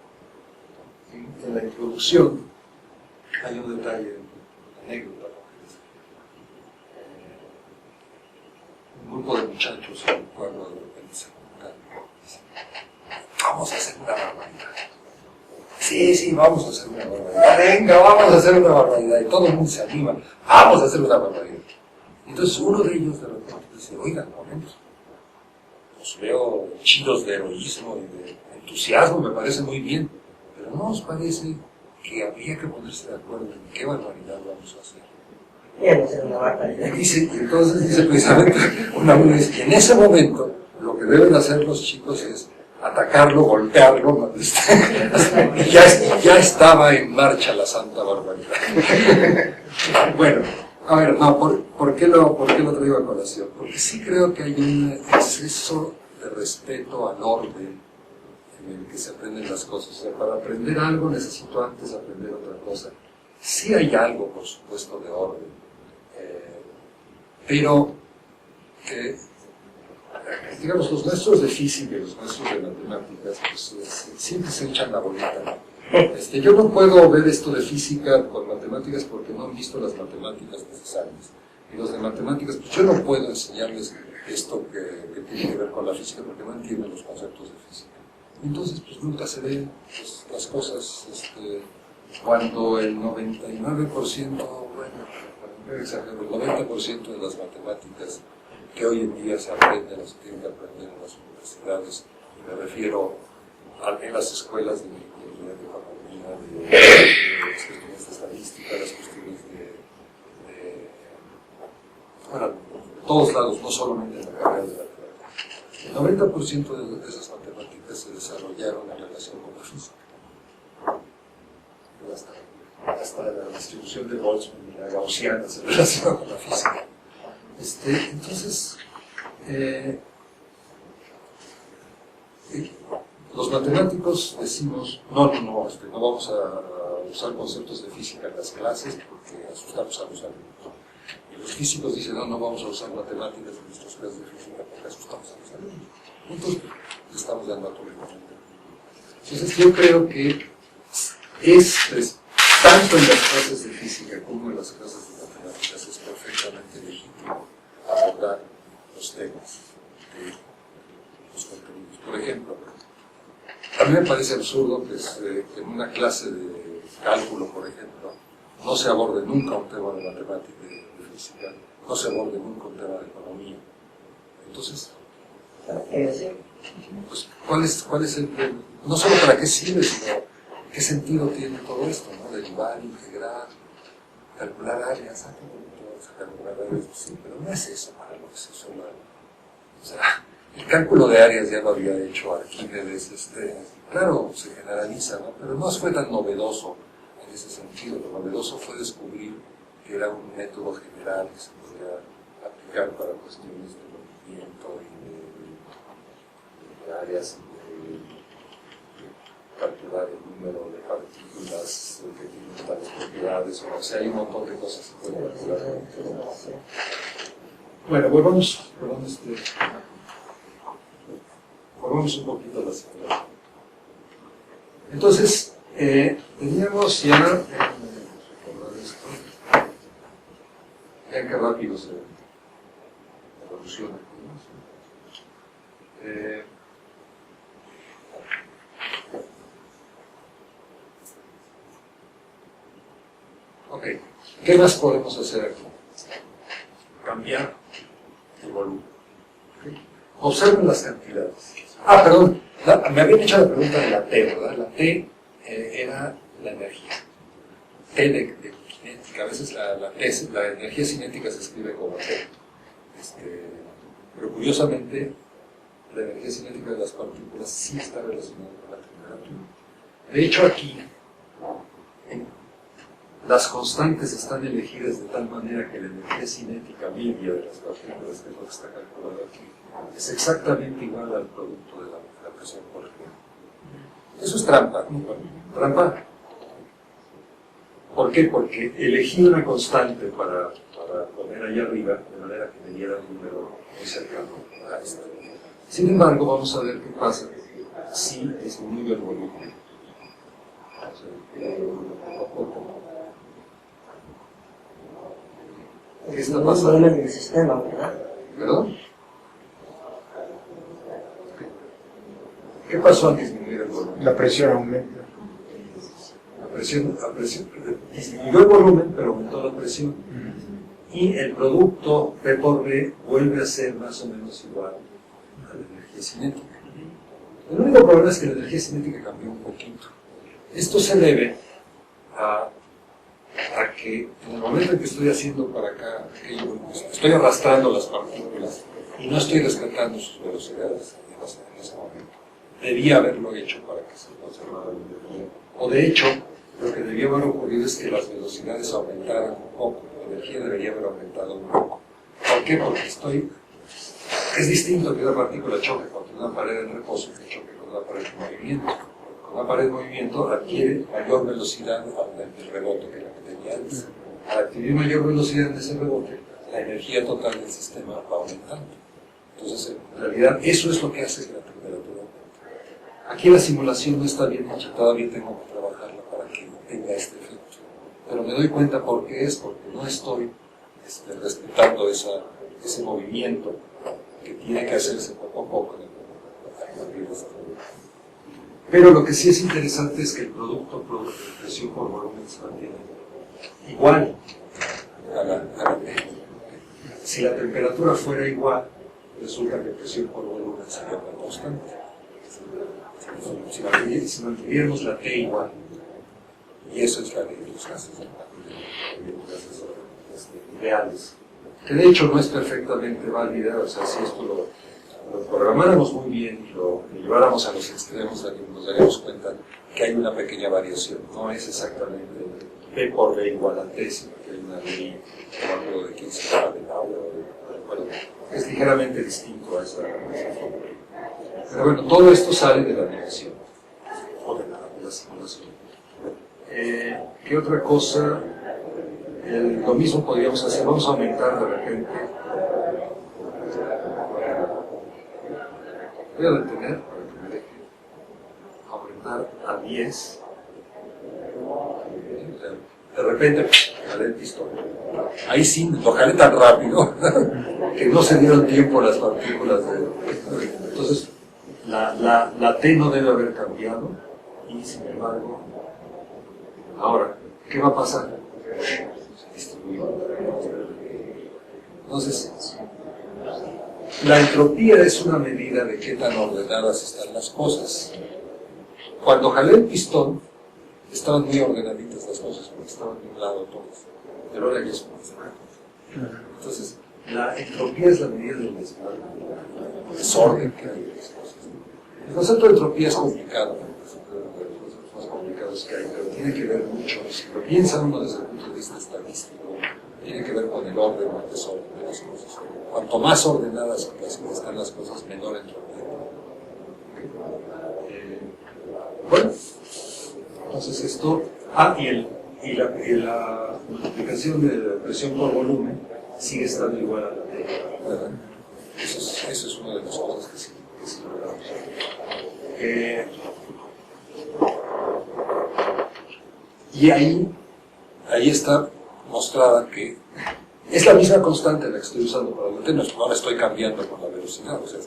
En la introducción hay un detalle, una anécdota, un grupo de muchachos en un pueblo de repente se juntan y dicen, vamos a hacer una barbaridad. Sí, vamos a hacer una barbaridad. Venga, vamos a hacer una barbaridad. Y todo el mundo se anima, vamos a hacer una barbaridad. Entonces uno de ellos de repente dice, oigan, momentos, los veo chidos de heroísmo y de entusiasmo, me parece muy bien. Pero ¿no os parece que habría que ponerse de acuerdo en qué barbaridad vamos a hacer?
Bien, hacer una barbaridad.
Entonces dice precisamente, Unamuno dice, en ese momento lo que deben hacer los chicos es atacarlo, golpearlo, y ya estaba en marcha la santa barbaridad. Bueno, a ver, no, ¿por qué lo traigo a colación? Porque sí creo que hay un exceso de respeto al orden en el que se aprenden las cosas. O sea, para aprender algo necesito antes aprender otra cosa. Sí hay algo, por supuesto, de orden, pero que, digamos, los maestros de física y los maestros de matemáticas pues, siempre se echan la bolita, ¿no? Yo no puedo ver esto de física con matemáticas porque no han visto las matemáticas necesarias. Y los de matemáticas, pues yo no puedo enseñarles esto que tiene que ver con la física porque no entienden los conceptos de física. Entonces, pues nunca se ven pues, las cosas, cuando el 99%, bueno, exagero, el 90% de las matemáticas que hoy en día se aprenden, las tienen que aprender en las universidades, y me refiero en las escuelas de ingeniería, de economía, de las cuestiones de estadística, las cuestiones bueno, en todos lados, no solamente en la carrera de la matemática. El 90% de esas matemáticas se desarrollaron en relación con la física. Hasta la distribución de Boltzmann y la gaussiana se relaciona con la física. Entonces, los matemáticos decimos, no vamos a usar conceptos de física en las clases porque asustamos a los alumnos. Y los físicos dicen, no vamos a usar matemáticas en nuestras clases de física porque asustamos a los alumnos. Entonces, estamos dando a todo el mundo. Entonces, yo creo que tanto en las clases de física como en las clases de matemáticas es perfectamente legítimo abordar los temas de los contenidos. Por ejemplo, a mí me parece absurdo que en una clase de cálculo, por ejemplo, no se aborde nunca un tema de matemática y de física, no se aborde nunca un tema de economía. Entonces, pues, ¿cuál es no solo para qué sirve, sino qué sentido tiene todo esto, ¿no? Derivar, integrar, calcular áreas, calcular áreas, sí, pero no es eso para lo que se usa. O sea, el cálculo de áreas ya lo había hecho Arquímedes, claro, se generaliza, ¿no? Pero no fue tan novedoso en ese sentido. Lo novedoso fue descubrir que era un método general que se podía aplicar para cuestiones de movimiento y de áreas, calcular el número de partículas que tienen tales propiedades, o sea, hay un montón de cosas que se pueden calcular. Bueno, volvamos un poquito a la situación. Entonces, teníamos ya, vean qué rápido se evoluciona. Ok, ¿qué más podemos hacer aquí? Cambiar el volumen. ¿Okay? Observen las cantidades. Perdón, me habían hecho la pregunta de la T, ¿verdad? La T era la energía. T de cinética. A veces la energía cinética se escribe como T. Pero curiosamente, la energía cinética de las partículas sí está relacionada con la temperatura. De hecho, aquí, las constantes están elegidas de tal manera que la energía cinética media de las partículas, que es lo que está calculado aquí, es exactamente igual al producto de la presión por ejemplo. Eso es trampa, ¿no? ¿Trampa? ¿Por qué? Porque elegí una constante para poner ahí arriba, de manera que me diera un número muy cercano a esto. Sin embargo, vamos a ver qué pasa si disminuyo el volumen. ¿Qué está pasando?
En el sistema, ¿verdad?
¿Perdón? ¿Qué pasó al disminuir el volumen?
La presión aumenta.
La presión disminuyó el volumen, pero aumentó la presión. Y el producto P por B vuelve a ser más o menos igual a la energía cinética. El único problema es que la energía cinética cambió un poquito. Esto se debe a que en el momento en que estoy haciendo para acá, estoy arrastrando las partículas y no estoy respetando sus velocidades en ese momento. Debía haberlo hecho para que se conservara el volumen. O de hecho, lo que debía haber ocurrido es que las velocidades aumentaran un poco, la energía debería haber aumentado un poco. ¿Por qué? Porque es distinto que una partícula choque contra una pared en reposo que choque contra una pared en movimiento. una pared en movimiento adquiere mayor velocidad del rebote que la que tenía antes. Al adquirir mayor velocidad en ese rebote, la energía total del sistema va aumentando. Entonces, en realidad, eso es lo que hace que la temperatura aumente. Aquí la simulación no está bien hecha, todavía tengo que trabajarla para que tenga este efecto. Pero me doy cuenta por qué es, porque no estoy respetando ese movimiento que tiene que hacerse poco a poco. Pero lo que sí es interesante es que el producto de presión por volumen se mantiene igual a la T. Si la temperatura fuera igual, resulta que presión por volumen sería una constante. Si mantuviéramos la T igual, y eso es la ley de los gases ideales, que de hecho no es perfectamente válida, o sea, si esto lo programáramos muy bien y lo lleváramos a los extremos, nos daríamos cuenta que hay una pequeña variación, no es exactamente P por B igual a T, sino que hay una ley, no me acuerdo de quién se llama, de Laura, bueno, es ligeramente distinto a esa fórmula. Pero bueno, todo esto sale de la medición, o de la simulación. ¿Qué otra cosa? Lo mismo podríamos hacer, vamos a aumentar de repente. Voy a detener para que me deje aumentar a 10. De repente, jalé el pistón. Ahí sí, lo jalé tan rápido que no se dieron tiempo las partículas de... Entonces, la T no debe haber cambiado y sin embargo, ahora, ¿qué va a pasar? Entonces, la entropía es una medida de qué tan ordenadas están las cosas. Cuando jalé el pistón, estaban muy ordenaditas las cosas, porque estaban de un lado todas. Pero ahora ya es un desorden. Entonces, la entropía es la medida del desorden que hay en las cosas. El concepto de entropía es complicado, los más complicados que hay, pero tiene que ver mucho, si lo piensa uno desde el punto de vista estadístico, tiene que ver con el orden o el desorden de las cosas. Cuanto más ordenadas están las cosas, menor entropía. Bueno, entonces esto, y la multiplicación de la presión por volumen sigue estando igual a la T, ¿verdad? Eso es una de las cosas que sí logramos. Y ahí está mostrada que es la misma constante la que estoy usando para el T, no la estoy cambiando con la velocidad, o sea,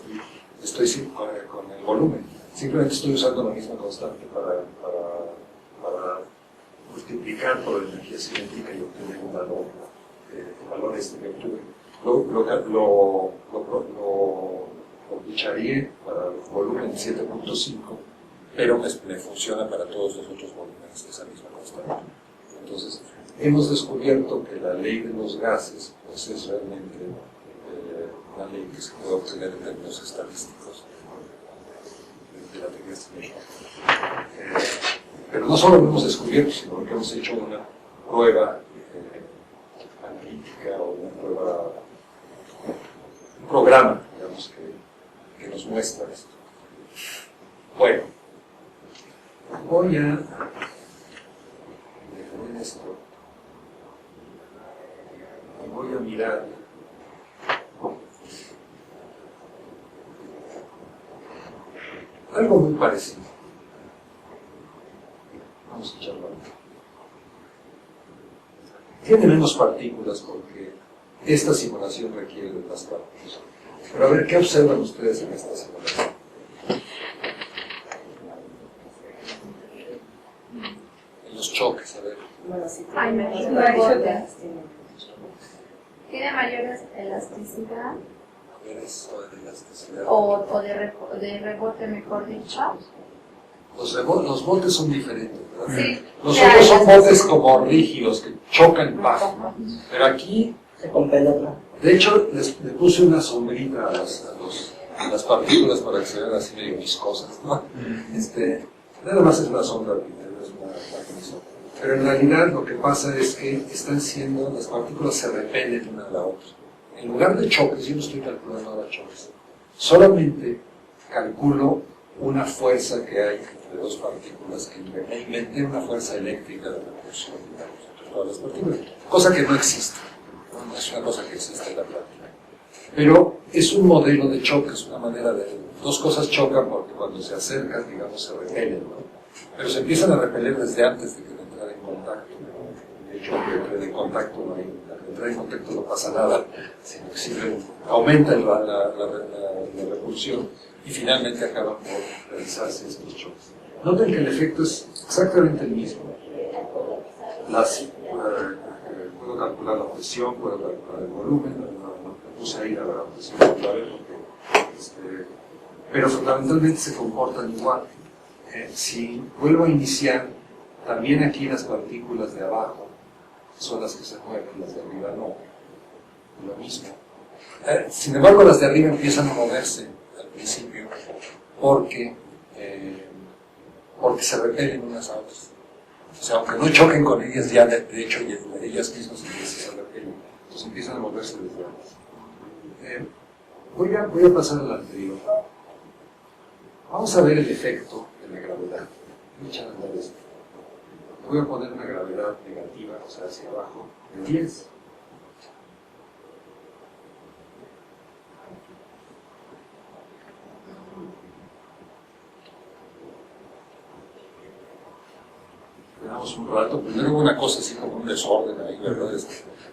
estoy con el volumen, simplemente estoy usando la misma constante para multiplicar por la energía cinética y obtener un valor, el valor este que obtuve. Lo lucharía para el volumen 7.5, pero me funciona para todos los otros volúmenes de esa misma constante. Entonces, hemos descubierto que la ley de los gases pues, es realmente una ley que se puede obtener en términos estadísticos de la teoría cinética. Pero no solo lo hemos descubierto, sino que hemos hecho una prueba analítica o una prueba, un programa, digamos, que nos muestra esto. Bueno, voy a dejar esto y voy a mirar algo muy parecido. Vamos a echarlo aquí. Tiene menos partículas porque esta simulación requiere de más partículas. Pero a ver, ¿qué observan ustedes en esta simulación? En los choques, a ver.
Bueno, sí,
Hay
tiene
menos
más
rebote.
variedades,
¿Tiene mayor elasticidad
A ver, eso de elasticidad.
o de rebote, mejor dicho?
Los botes son diferentes, ¿verdad?
Sí.
Los otros son botes como rígidos, que chocan bajo. Pero aquí,
Se compenetra.
de hecho, le puse una sombrita a las partículas para que se vean así medio viscosas, ¿no? Nada más es una sombra, es una sombra. Pero en realidad lo que pasa es que las partículas se repelen una a la otra. En lugar de choques, yo no estoy calculando ahora choques, solamente calculo una fuerza que hay entre entre dos partículas que me inventé una fuerza eléctrica de repulsión, digamos, entre todas las partículas, cosa que no existe, no es una cosa que existe en la práctica. Pero es un modelo de choque, es una manera de... Dos cosas chocan porque cuando se acercan, digamos, se repelen, ¿no? Pero se empiezan a repeler desde antes de que entrar en contacto, ¿no? De hecho, al entrar en contacto no hay... Al entrar en contacto no pasa nada, sino que siempre aumenta la repulsión y finalmente acaban por realizarse estos choques. Noten que el efecto es exactamente el mismo. Puedo calcular la presión, puedo calcular el volumen, me puse ahí la presión clave porque, pero fundamentalmente se comportan igual. Si vuelvo a iniciar, también aquí las partículas de abajo son las que se mueven, las de arriba no, lo mismo. Sin embargo, las de arriba empiezan a moverse al principio porque se repelen unas a otras. O sea, aunque no choquen con ellas, ya de hecho ellas mismas se repelen. Entonces empiezan a moverse desde antes. Voy a pasar al anterior. Vamos a ver el efecto de la gravedad. Voy a echar a andar esto. Voy a poner una gravedad negativa, o sea, hacia abajo, de 10. Esperamos un rato. Primero hubo una cosa así como un desorden ahí, ¿verdad?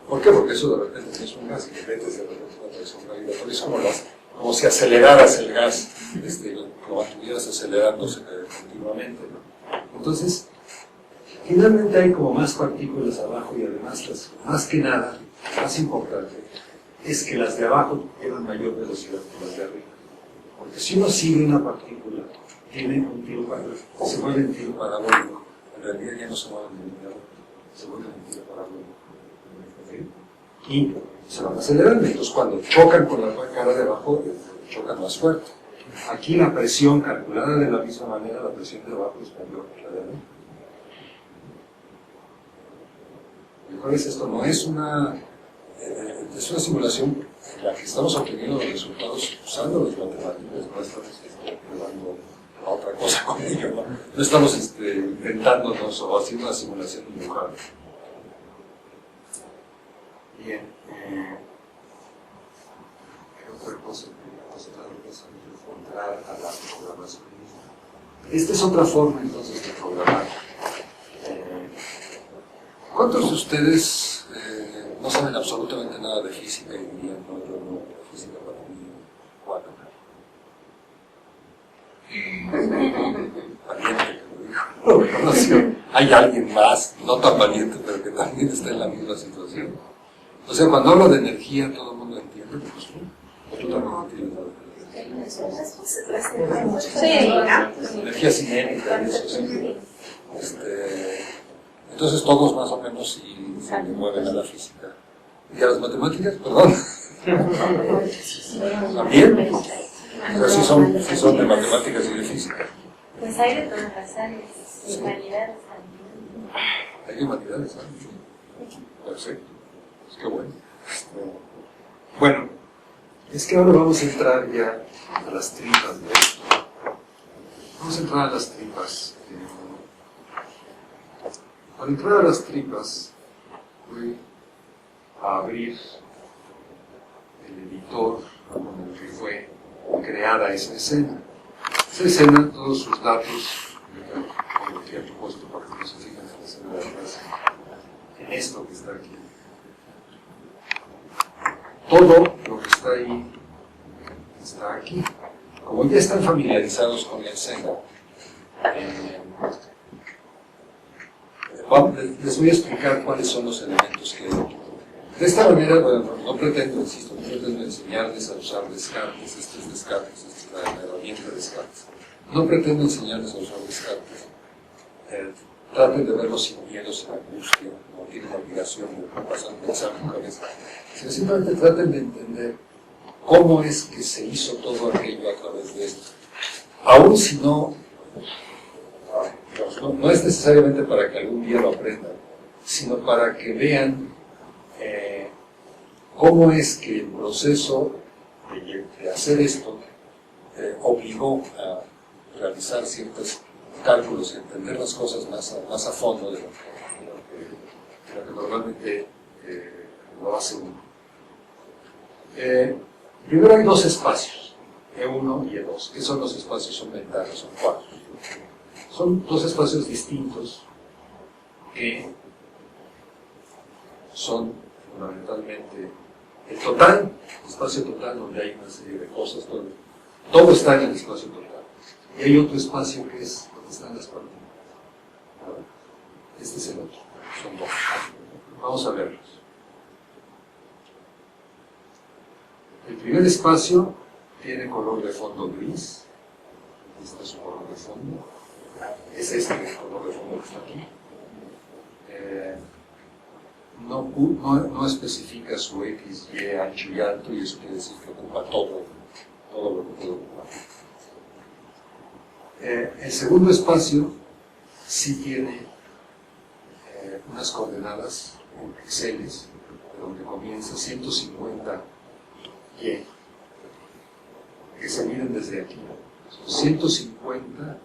¿Por qué? Porque eso de repente es un gas y de repente de repente es una vida. Por eso como si aceleraras el gas, como estuvieras acelerándose continuamente, ¿no? Entonces, finalmente hay como más partículas abajo y además, más que nada, más importante, es que las de abajo llevan mayor velocidad que las de arriba. Porque si uno sigue una partícula, tiene un tiro se mueve en tiro parabólico, en realidad ya no se mueven en tiro, se mueven en tiro parabólico. ¿Sí? Y se van acelerando, entonces cuando chocan con la cara de abajo, chocan más fuerte. Aquí la presión calculada de la misma manera, la presión de abajo es mayor que la de arriba. Mejor es esto, no es es una simulación en la que estamos obteniendo los resultados usando las matemáticas, no estamos probando a otra cosa con ello, ¿no? No estamos inventándonos o haciendo una simulación dibujada. Bien, ¿qué otra cosa podríamos encontrar a la programación? Esta es otra forma entonces de programar. ¿Cuántos de ustedes no saben absolutamente nada de física y dirían, no, yo no, la física para mí, bueno? Valiente, que lo dijo, no sé, hay alguien más, no tan valiente, pero que también está en la misma situación. O sea, cuando hablo de energía, todo el mundo entiende, pues no, tú también entiendes. Energía cinética, eso sí. Entonces todos más o menos se mueven a la física. ¿Y a las matemáticas? Perdón. ¿También? O sea, sí son de matemáticas y de física.
Pues hay de todas las áreas, de humanidades también.
Hay de humanidades también. Perfecto. Es que bueno. Bueno, es que ahora vamos a entrar ya a las tripas de esto. Vamos a entrar a las tripas. Al entrar a las tripas, voy a abrir el editor con el que fue creada esa escena. Esa escena, todos sus datos, como lo que he puesto para que no se fijen en la escena de atrás, en esto que está aquí. Todo lo que está ahí está aquí. Como ya están familiarizados con la escena, les voy a explicar cuáles son los elementos que hay. De esta manera, bueno, no pretendo, insisto, no pretendo enseñarles a usar Descartes, esto es Descartes, esta es la herramienta de Descartes. No pretendo enseñarles a usar Descartes. Traten de verlo sin miedo, sin angustia, no tienen la obligación de pasar un examen con eso. Sino simplemente traten de entender cómo es que se hizo todo aquello a través de esto. Aún si no es necesariamente para que algún día lo aprendan, sino para que vean cómo es que el proceso de hacer esto obligó a realizar ciertas cálculos y entender las cosas más a fondo de lo que normalmente lo hace uno. Primero hay dos espacios, E1 y E2. ¿Qué son los espacios? Son ventanas, son cuadros. Son dos espacios distintos que son fundamentalmente el total, el espacio total donde hay una serie de cosas, todo está en el espacio total. Y hay otro espacio que es donde están las partículas. Este es el otro, son dos. Vamos a verlos. El primer espacio tiene color de fondo gris. Este es su color de fondo. Es este el color de fondo que está aquí. No especifica su X, Y, ancho y alto, y eso quiere decir que ocupa todo lo que puede ocupar. El segundo espacio sí tiene unas coordenadas en píxeles, de donde comienza 150 Y, que se miden desde aquí. Son 150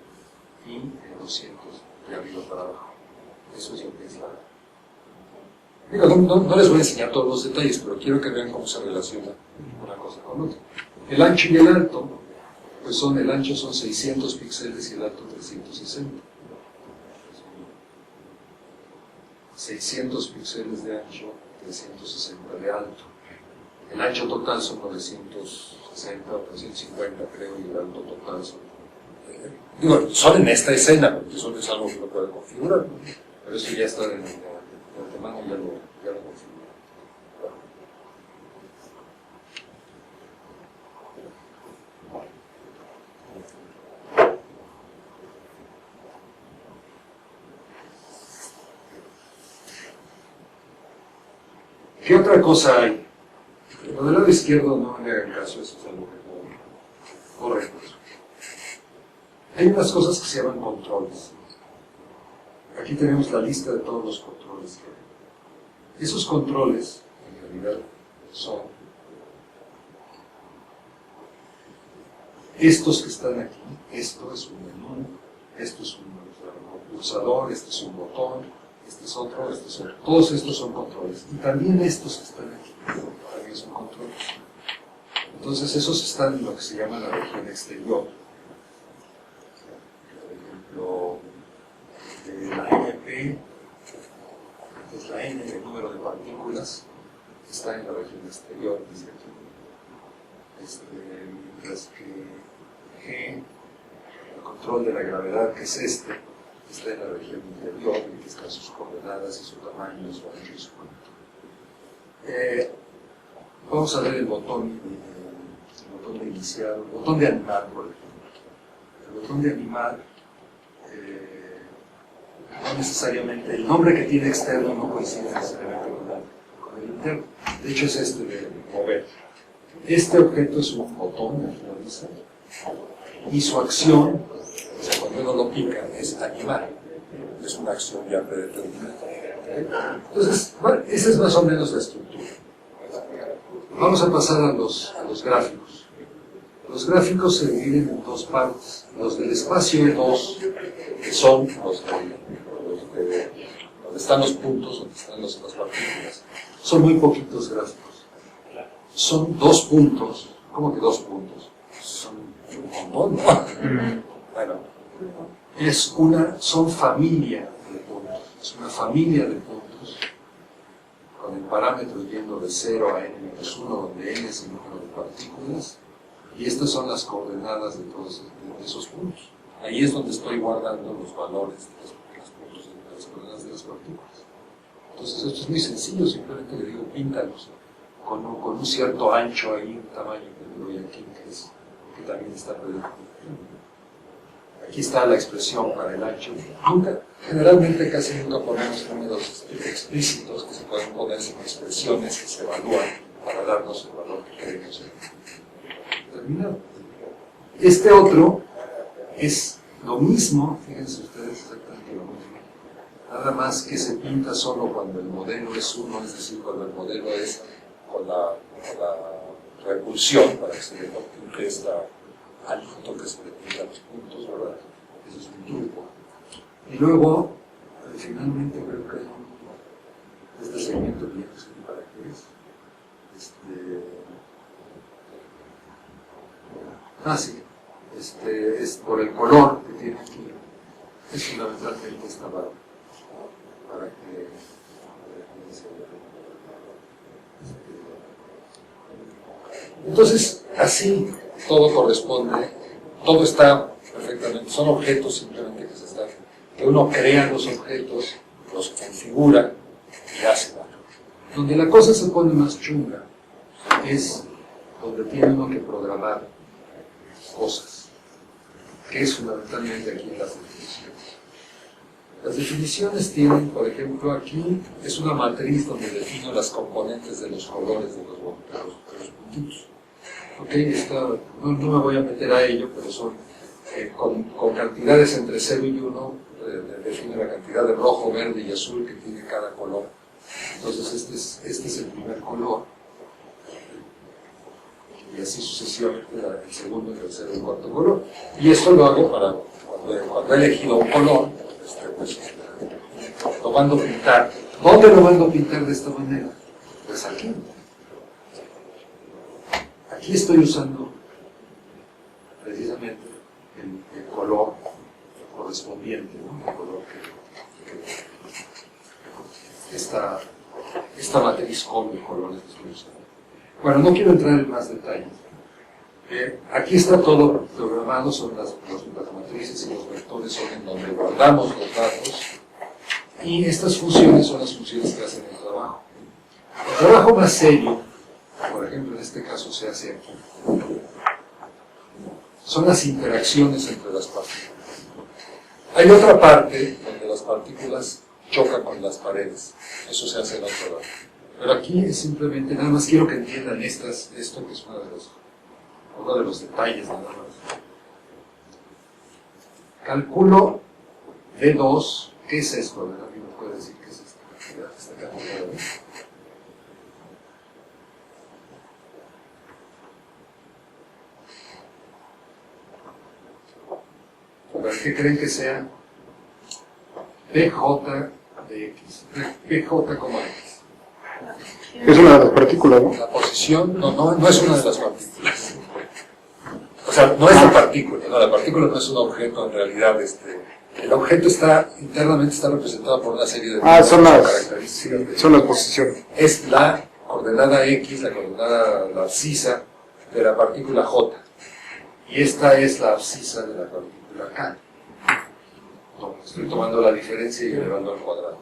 y 200 de arriba para abajo. Eso es lo que es la... Digo, no les voy a enseñar todos los detalles, pero quiero que vean cómo se relaciona una cosa con otra. El ancho y el alto, pues el ancho son 600 píxeles y el alto 360. 600 píxeles de ancho, 360 de alto. El ancho total son 960 o 350, creo, y el alto total son... Digo, son en esta escena, porque eso es algo que lo puede configurar, ¿no? Pero eso ya está en el antemano, ya lo configura. ¿Qué otra cosa hay? Lo del lado izquierdo no me hagan caso, eso es algo que no corre. Hay unas cosas que se llaman controles. Aquí tenemos la lista de todos los controles que hay. Esos controles, en realidad, son estos que están aquí. Esto es un menú, esto es un pulsador, este es un botón, este es otro, este es otro. Todos estos son controles. Y también estos que están aquí, también son controles. Entonces esos están en lo que se llama la región exterior. Por ejemplo, la NP, que es la N del número de partículas, está en la región exterior, dice aquí. Mientras que G, el control de la gravedad, que es este, está en la región interior, y que están sus coordenadas y su tamaño, su ancho y su cuánto. Vamos a ver el botón de iniciar, el botón de animar, por ejemplo. El botón de animar, no necesariamente, el nombre que tiene externo no coincide necesariamente con el interno. De hecho es este de mover. Este objeto es un botón, naturaliza, y su acción, o sea, cuando uno lo pica, es animar. Es una acción ya predeterminada. Entonces, bueno, esa es más o menos la estructura. Vamos a pasar a los gráficos. Los gráficos se dividen en dos partes. Los del espacio E2, que son donde están los puntos, donde están las partículas, son muy poquitos gráficos. Son 2 puntos. ¿Cómo que 2 puntos? Son un montón, ¿no? Bueno, son familia de puntos. Es una familia de puntos con el parámetro yendo de 0 a n-1, donde n es el número de partículas, y estas son las coordenadas de todos esos puntos. Ahí es donde estoy guardando los valores de los puntos, de las coordenadas de las partículas. Entonces esto es muy sencillo, simplemente le digo píntalos con un cierto ancho ahí, un tamaño que le doy aquí, que también está predeterminado. Aquí está la expresión para el ancho. Generalmente casi nunca ponemos números explícitos que se pueden poner sin expresiones que se evalúan para darnos el valor que queremos determinado. Este otro es lo mismo, fíjense ustedes, exactamente lo mismo. Nada más que se pinta solo cuando el modelo es 1, es decir, cuando el modelo es con la repulsión para que se le compute esta alito que se le pinta los puntos, ¿verdad? Eso es un truco. Y luego, finalmente creo que hay este segmento que ya no sé ni para qué es. Sí. Es por el color que tiene aquí. Es fundamentalmente esta barra. Para que entonces, así todo corresponde, todo está perfectamente, son objetos simplemente que uno crea los objetos, los configura y hace algo. Donde la cosa se pone más chunga es donde tiene uno que programar cosas, que es fundamentalmente aquí en las definiciones. Las definiciones tienen, por ejemplo, aquí es una matriz donde defino las componentes de los colores de los puntitos. Ok, no me voy a meter a ello, pero son con cantidades entre 0 y 1, define la cantidad de rojo, verde y azul que tiene cada color. Entonces este es el primer color, y así sucesivamente el segundo, el tercero y el cuarto color. Y esto lo hago para cuando he elegido un color, pues, lo mando a pintar. ¿Dónde lo mando a pintar de esta manera? Pues aquí. Aquí estoy usando precisamente el color correspondiente, ¿no? El color que esta matriz con de colores que estoy usando. Bueno, no quiero entrar en más detalles. Aquí está todo programado, son las matrices y los vectores son en donde guardamos los datos, y estas funciones son las funciones que hacen el trabajo. El trabajo más serio, por ejemplo en este caso se hace aquí, son las interacciones entre las partículas. Hay otra parte donde las partículas chocan con las paredes, eso se hace en otro lado. Pero aquí es simplemente, nada más quiero que entiendan esto que es uno de los detalles nada más. Calculo D2, ¿qué es esto? ¿Alguien me puede decir qué es esta cantidad? ¿Qué creen que sea? PJ de X. PJ como X.
Es una de las partículas, ¿no?
La posición no es una de las partículas. O sea, no es la partícula, no, la partícula no es un objeto en realidad. El objeto internamente está representado por una serie de características.
Son las posiciones.
Es la coordenada X, la abscisa de la partícula J. Y esta es la abscisa de la partícula K. No, estoy tomando la diferencia y elevando al cuadrado.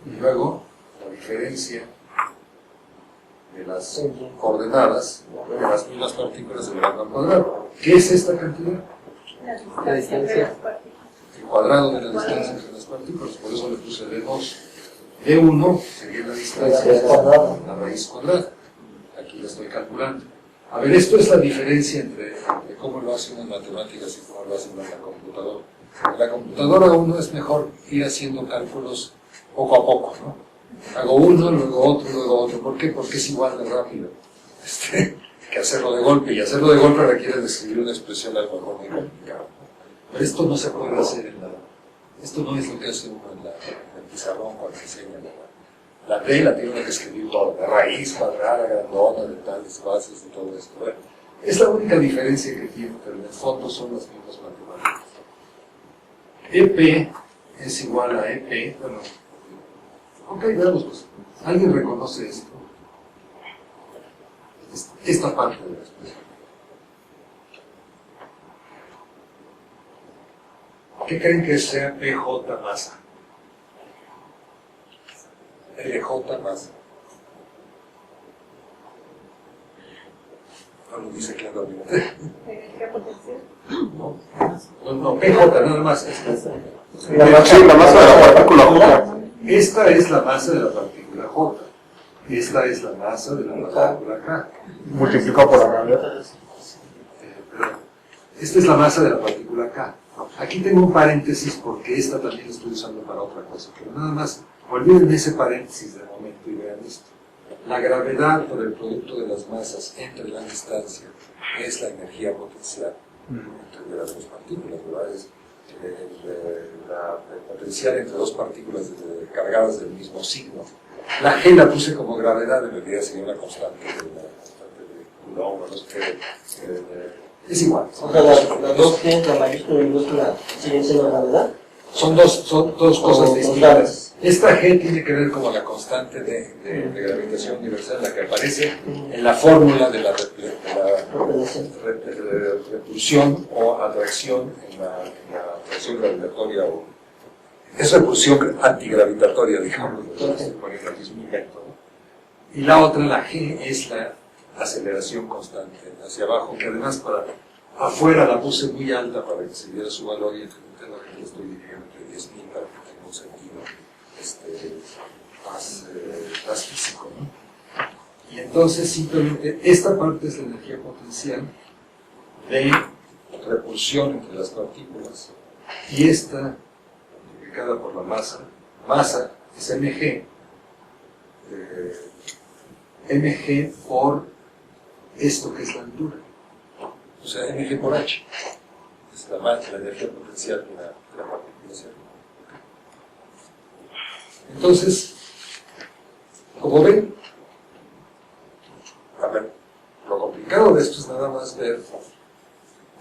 Y luego, la diferencia de las coordenadas de las mismas partículas elevando al cuadrado. ¿Qué es esta cantidad?
La distancia entre las partículas.
El cuadrado de la distancia entre las partículas, por eso le puse D2. D1 sería la distancia, la raíz cuadrada. Aquí la estoy calculando. A ver, esto es la diferencia entre cómo lo hace uno en matemáticas y cómo lo hace uno en la computadora. En la computadora uno es mejor ir haciendo cálculos poco a poco, ¿no? Hago uno, luego otro, luego otro. ¿Por qué? Porque es igual de rápido que hacerlo de golpe. Y hacerlo de golpe requiere describir una expresión a lo mejor muy complicada. Pero esto no se puede hacer esto no es lo que hace uno en el pizarrón cuando enseña. La D la tiene uno que escribir todo, la raíz cuadrada, grandona, de tales bases y todo esto. Bueno, es la única diferencia que tiene, pero en el fondo son las mismas matemáticas. EP es igual a EP, bueno, ok, veamos pues. ¿Alguien reconoce esto? Esta parte de la expresión. ¿Qué creen que sea PJ masa? LJ masa. No lo dice claramente.
¿Energía potencial?
No, PJ nada más.
Sí, la masa de la partícula J.
Esta es la masa de la partícula J. Esta es la masa de la partícula K.
Multiplicado por la gravedad.
Esta es la masa de la partícula K. Aquí tengo un paréntesis porque esta también la estoy usando para otra cosa. Pero nada más, olviden ese paréntesis de momento y vean esto. La gravedad por el producto de las masas entre la distancia es la energía potencial entre las dos partículas, ¿verdad? el potencial entre dos partículas cargadas del mismo signo. La G la puse como gravedad, en realidad sería una constante de Coulomb, no sé qué. Es igual.
O sea, las dos G, la mayúscula y minúscula, siguen siendo gravedad.
Son dos cosas
O
distintas.
constantes.
Esta G tiene que ver con la constante de gravitación universal, la que aparece en la fórmula de la repulsión o atracción en la atracción gravitatoria. Es repulsión antigravitatoria, digamos, estoy poniendo el mismo invento, ¿no? Y la otra, la G, es la aceleración constante hacia abajo, que además para afuera la puse muy alta para que se viera su valor, y entiendo que estoy dividiendo entre 10.000 para que tenga un sentido más físico, ¿no? Y entonces simplemente esta parte es la energía potencial de repulsión entre las partículas, y esta multiplicada por la masa es mg, mg por esto que es la altura, o sea, mg por h, es la energía potencial de la partícula. Entonces, como ven, a ver, lo complicado de esto es nada más ver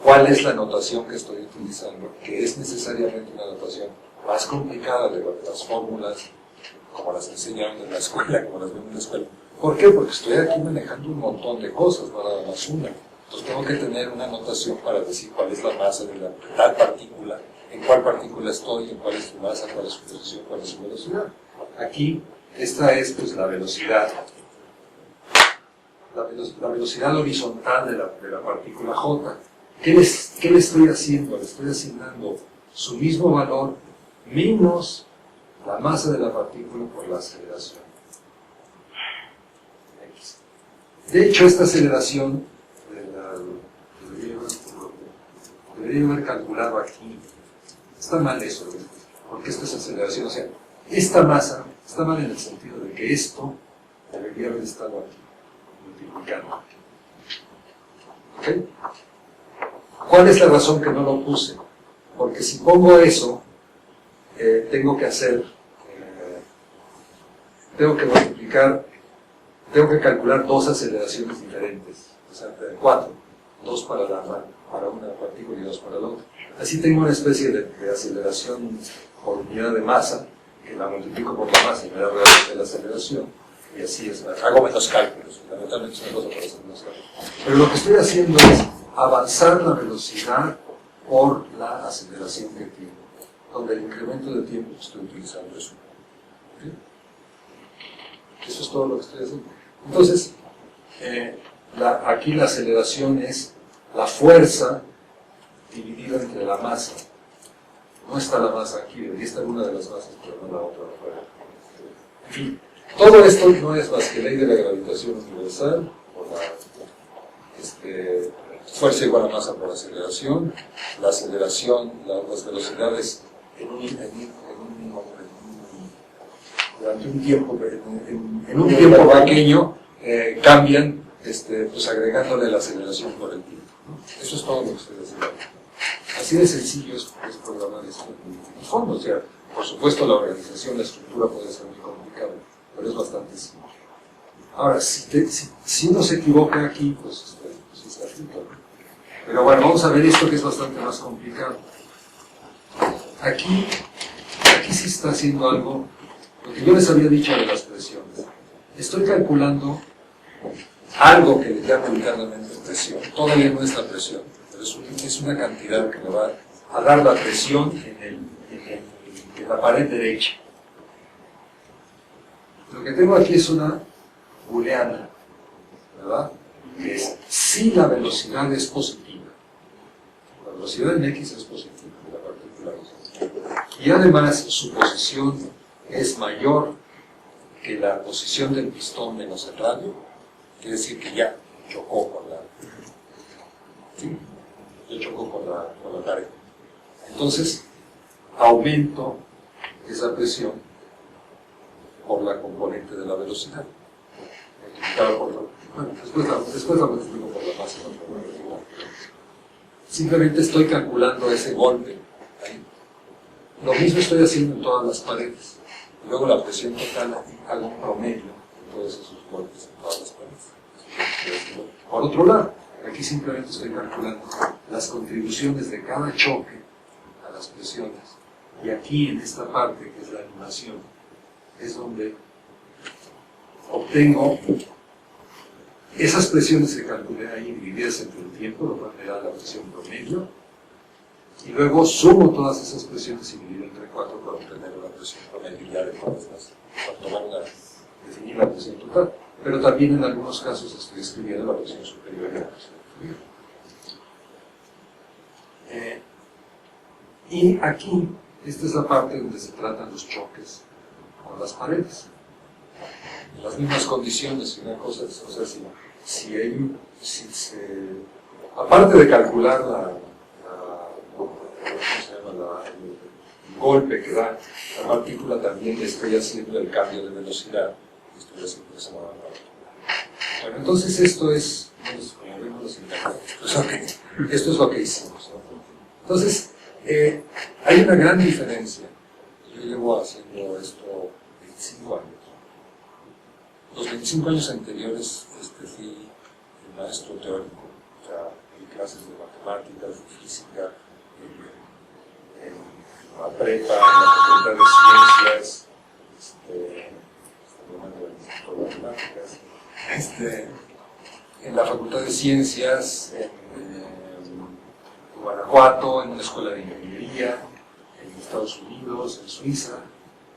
cuál es la notación que estoy utilizando, que es necesariamente una notación más complicada de las fórmulas, como las enseñaron en la escuela, como las ven en la escuela. ¿Por qué? Porque estoy aquí manejando un montón de cosas, no nada más una. Entonces tengo que tener una notación para decir cuál es la masa de tal partícula, en cuál partícula estoy, en cuál es su masa, cuál es su posición, cuál es su velocidad. Aquí, esta es pues la velocidad. La velocidad horizontal de la partícula J. ¿Qué le estoy haciendo? Le estoy asignando su mismo valor menos la masa de la partícula por la aceleración. X. De hecho, esta aceleración debería haber calculado aquí. Está mal eso, porque esto es aceleración. O sea, esta masa está mal en el sentido de que esto debería haber estado aquí, multiplicando. ¿Ok? ¿Cuál es la razón que no lo puse? Porque si pongo eso, tengo que calcular dos aceleraciones diferentes, o sea, 4, 2 para una partícula y 2 para la otra. Así tengo una especie de aceleración por unidad de masa, que la multiplico por la masa y me da realmente la aceleración, y así hago menos cálculos, fundamentalmente es una cosa para hacer menos cálculos. Pero lo que estoy haciendo es avanzar la velocidad por la aceleración de tiempo, donde el incremento de tiempo que estoy utilizando es 1. ¿Okay? Eso es todo lo que estoy haciendo. Entonces, aquí la aceleración es la fuerza dividida entre la masa. No está la masa aquí, debería estar una de las masas, pero no la otra. En fin, todo esto no es más que ley de la gravitación universal, por la fuerza igual a masa por aceleración, la aceleración, las velocidades durante un tiempo, en un tiempo pequeño cambian, pues agregándole la aceleración por el tiempo, ¿no? Eso es todo lo que estoy haciendo. Así de sencillo es programar esto en el fondo. O sea, por supuesto la organización, la estructura puede ser muy complicada, pero es bastante simple. Ahora, si uno se equivoca aquí, pues está frito, ¿no? Pero bueno, vamos a ver esto que es bastante más complicado. Aquí sí está haciendo algo, lo que yo les había dicho de las presiones. Estoy calculando algo que le llamo internamente presión. Todavía no es la presión, pero es una cantidad que me va a dar la presión en la pared derecha. Lo que tengo aquí es una booleana, ¿verdad? Que es si la velocidad es positiva. La velocidad en X es positiva, de la partícula. Y además su posición es mayor que la posición del pistón menos el radio, quiere decir que ya chocó con la... ¿sí? Ya chocó con la pared. Entonces, aumento esa presión por la componente de la velocidad. Bueno, después la multiplico por la masa. Simplemente estoy calculando ese golpe ahí. Lo mismo estoy haciendo en todas las paredes. Y luego la presión total, hago un promedio de todos esos golpes en todas las paredes. Por otro lado, aquí simplemente estoy calculando las contribuciones de cada choque a las presiones. Y aquí, en esta parte, que es la animación, es donde obtengo esas presiones que calculé ahí divididas entre el tiempo, lo cual me da la presión promedio, y luego sumo todas esas presiones y divido entre 4 para obtener la presión promedio ya de todas las, para tomar una, definir la presión total. Pero también en algunos casos estoy escribiendo la presión superior y la presión inferior. Y aquí, esta es la parte donde se tratan los choques con las paredes. En las mismas condiciones, y una cosa es, o sea, aparte de calcular el golpe que da la partícula, también estoy haciendo el cambio de velocidad, estoy haciendo esa manera. Bueno, entonces esto es, como vemos los intervalos, esto es lo que hicimos, ¿no? Entonces, hay una gran diferencia. Yo llevo haciendo esto 25 años. Los 25 años anteriores fui maestro teórico, o sea, di clases de matemáticas, de física, en la prepa, en la facultad de ciencias, en la facultad de ciencias, en Guanajuato, en una escuela de ingeniería, en Estados Unidos, en Suiza.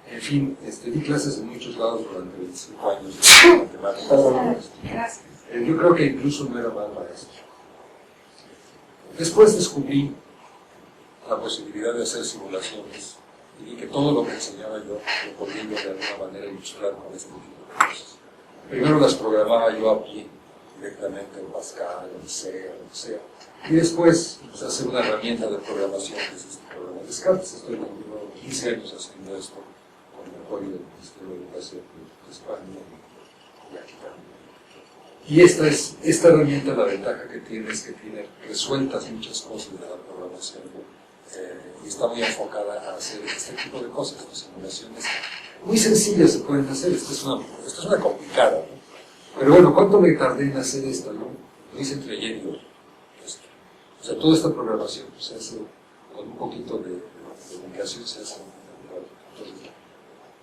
En fin, di clases en muchos lados durante 25 años de matemáticas. Yo creo que incluso no era mal maestro. Después descubrí la posibilidad de hacer simulaciones y vi que todo lo que enseñaba yo lo podía yo de alguna manera ilustrar con este tipo de cosas. Primero las programaba yo a pie, directamente en Pascal, en C, en lo que sea. Y después hacer una herramienta de programación que es este programa de Descartes. Estoy llevando 15 años haciendo esto con el apoyo del Ministerio de Educación de España y aquí también. Y esta herramienta, la ventaja que tiene es que tiene resueltas muchas cosas de la programación y está muy enfocada a hacer este tipo de cosas, ¿no? Simulaciones muy sencillas se pueden hacer. Esta es una complicada, ¿no? Pero bueno, ¿cuánto me tardé en hacer esto? ¿No? Lo hice entre ayer y hoy. O sea, toda esta programación se hace con un poquito de dedicación, se hace. Entonces,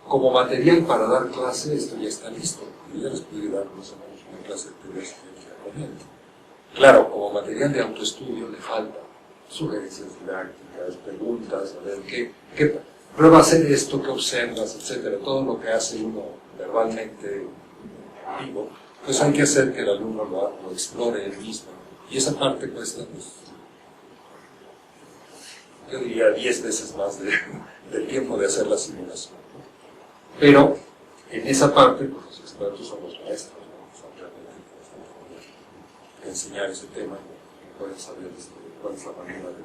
como material para dar clase, esto ya está listo. Yo ya les pude dar más o menos una clase de teoría con él. Claro, como material de autoestudio le falta sugerencias didácticas, preguntas, a ver qué prueba hacer esto, qué observas, etcétera. Todo lo que hace uno verbalmente vivo, pues hay que hacer que el alumno lo explore él mismo. Y esa parte cuesta, pues, yo diría 10 veces más del tiempo de hacer la simulación, ¿no? Pero en esa parte, pues los expertos son los maestros, ¿no? Son realmente de enseñar ese tema y pueden saber cuál es la manera de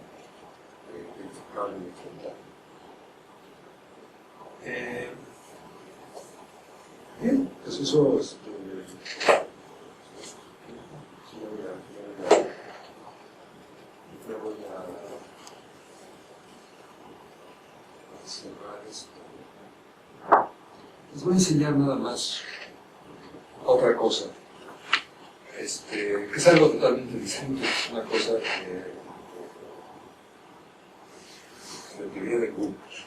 enfocarlo y de enfrentarlo. Bien, pues eso es. Les voy a enseñar nada más otra cosa, que es algo totalmente distinto. Es una cosa de teoría de grupos.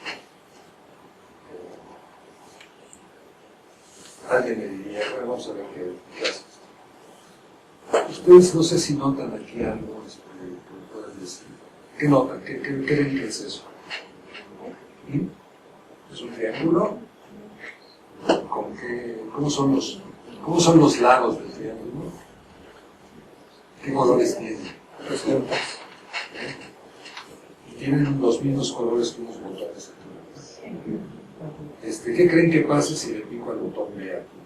Alguien me diría, bueno, vamos a ver qué haces. Ustedes no sé si notan aquí algo que me puedan decir. ¿Qué notan? ¿Qué creen que es eso? ¿Es un triángulo? ¿Cómo son los lados del triángulo? ¿Qué colores tienen? Y tienen los mismos colores que unos botones aquí. ¿Qué creen que pase si le pico al botón B aquí?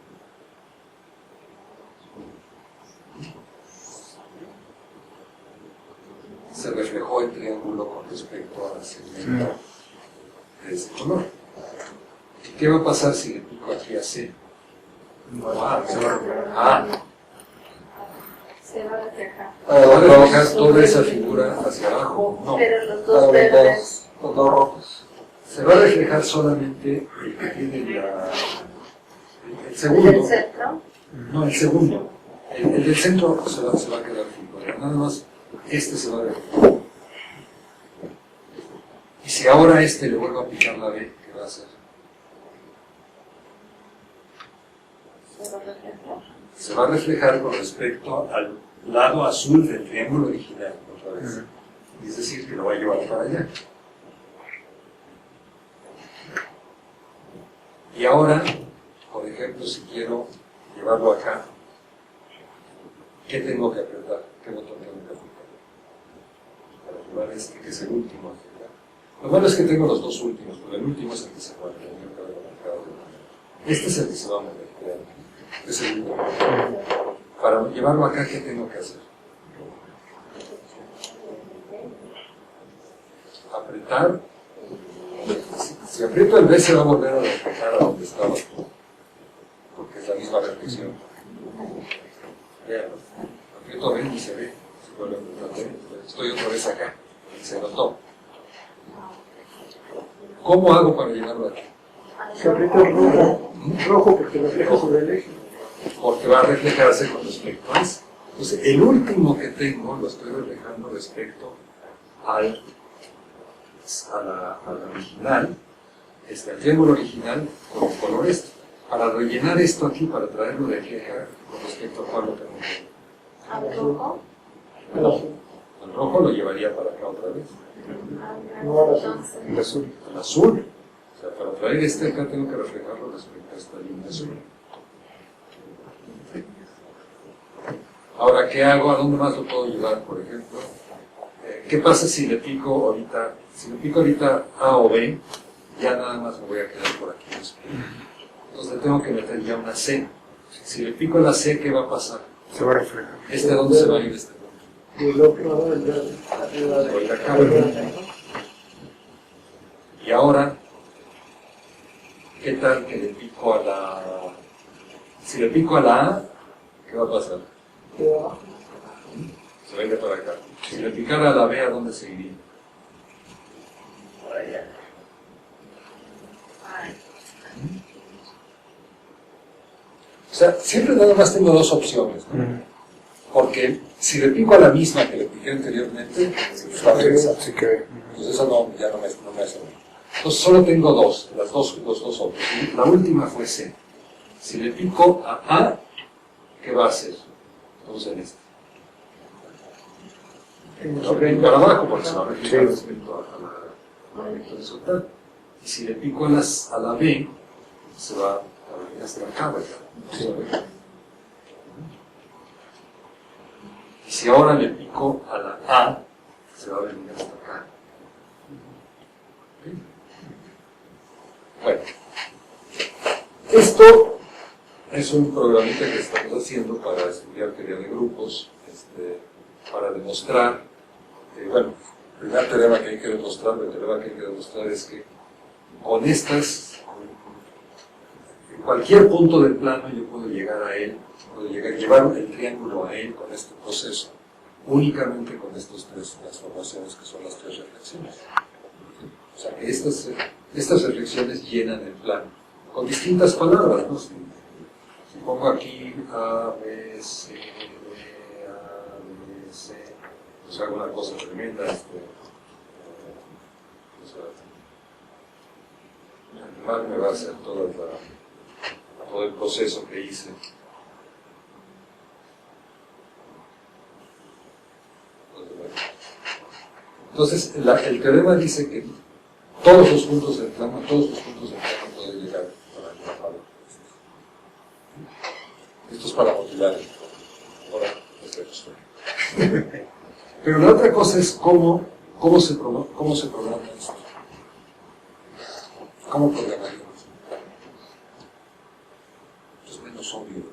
Se reflejó el triángulo con respecto al segmento de ese color. ¿Qué va a pasar si le pico aquí a C?
Se va a reflejar.
¿Va a reflejar toda esa figura hacia abajo? No.
Pero los dos verdes.
Los dos rojos.
se va a reflejar solamente el que tiene el
¿El
segundo.
del centro?
No, el segundo. El del centro se va a quedar fijo. Nada más, este se va a reflejar. Y si ahora a este le vuelvo a aplicar la B, ¿qué va a hacer? Se va a reflejar con respecto al lado azul del triángulo original, otra vez. Es decir, que lo va a llevar para allá. Y ahora, por ejemplo, si quiero llevarlo acá, ¿qué tengo que apretar? ¿Qué botón tengo que apretar? Para llevar este, que es el último. ¿Verdad? Lo malo es que tengo los dos últimos, pero el último es el que se va a mover. Este es el que se va a mover. Es el último. Para llevarlo acá, ¿qué tengo que hacer? Apretar. Si aprieto el B se va a volver a reflejar a donde estaba, porque es la misma reflexión. Veanlo. Aprieto B y se ve. Se vuelve a apretar B. Estoy otra vez acá. Y se notó. ¿Cómo hago para llevarlo aquí?
Se aprieta el rojo porque refleja sobre el eje.
Porque va a reflejarse con respecto a eso. Entonces, el último que tengo lo estoy reflejando respecto a la original, el triángulo original con el color este. Para rellenar esto aquí, para traerlo de aquí a acá, con respecto a cuál lo tengo que
¿Al rojo?
el rojo lo llevaría para acá otra vez.
No,
Entonces,
el azul.
El azul. O sea, para traer este acá tengo que reflejarlo respecto a esta línea azul. Ahora, ¿qué hago? ¿A dónde más lo puedo llevar, por ejemplo? ¿Qué pasa si le pico ahorita A o B? Ya nada más me voy a quedar por aquí. Entonces le tengo que meter ya una C. Si le pico la C, ¿qué va a pasar?
Se va a reflejar.
¿Este a dónde se va a ir este punto?
Y el otro, el verde.
Se va a ir acá, ¿verdad? Y ahora, ¿qué tal que le pico a la... Si le pico a la A, ¿qué va a pasar? Se va a ir para acá. Si le picara a la B, ¿a dónde se iría?
Por allá.
O sea, siempre nada más tengo dos opciones, ¿no? Porque si le pico a la misma que le piqué anteriormente, pues va a regresar.
Así que.
Entonces eso ya no me hace nada. Entonces solo tengo los dos otros. La última fue C. Si le pico a A, ¿qué va a hacer? Estamos en este. No, para abajo, porque se va a reflejar respecto a la horizontal. Y si le pico a la B, se va a venir hasta acá, ¿verdad? Y si ahora le pico a la A, se va a venir hasta acá. ¿Okay? Bueno, esto es un programita que estamos haciendo para estudiar teoría de grupos, para demostrar, bueno, el primer teorema que hay que demostrar, es que con estas, en cualquier punto del plano yo puedo llegar a él, llevar el triángulo a él con este proceso, únicamente con estas tres transformaciones que son las tres reflexiones. O sea que estas reflexiones llenan el plano, con distintas palabras, ¿no? Si pongo aquí A, B, C, D, A, B, C, pues hago una cosa tremenda, el mal me va a hacer todo el proceso que hice. Entonces, el teorema dice que todos los puntos del plano pueden llegar para el mapa. Esto es para motivar. Ahora, pero la otra cosa es cómo se programa esto. ¿Cómo programaríamos? Es menos obvio.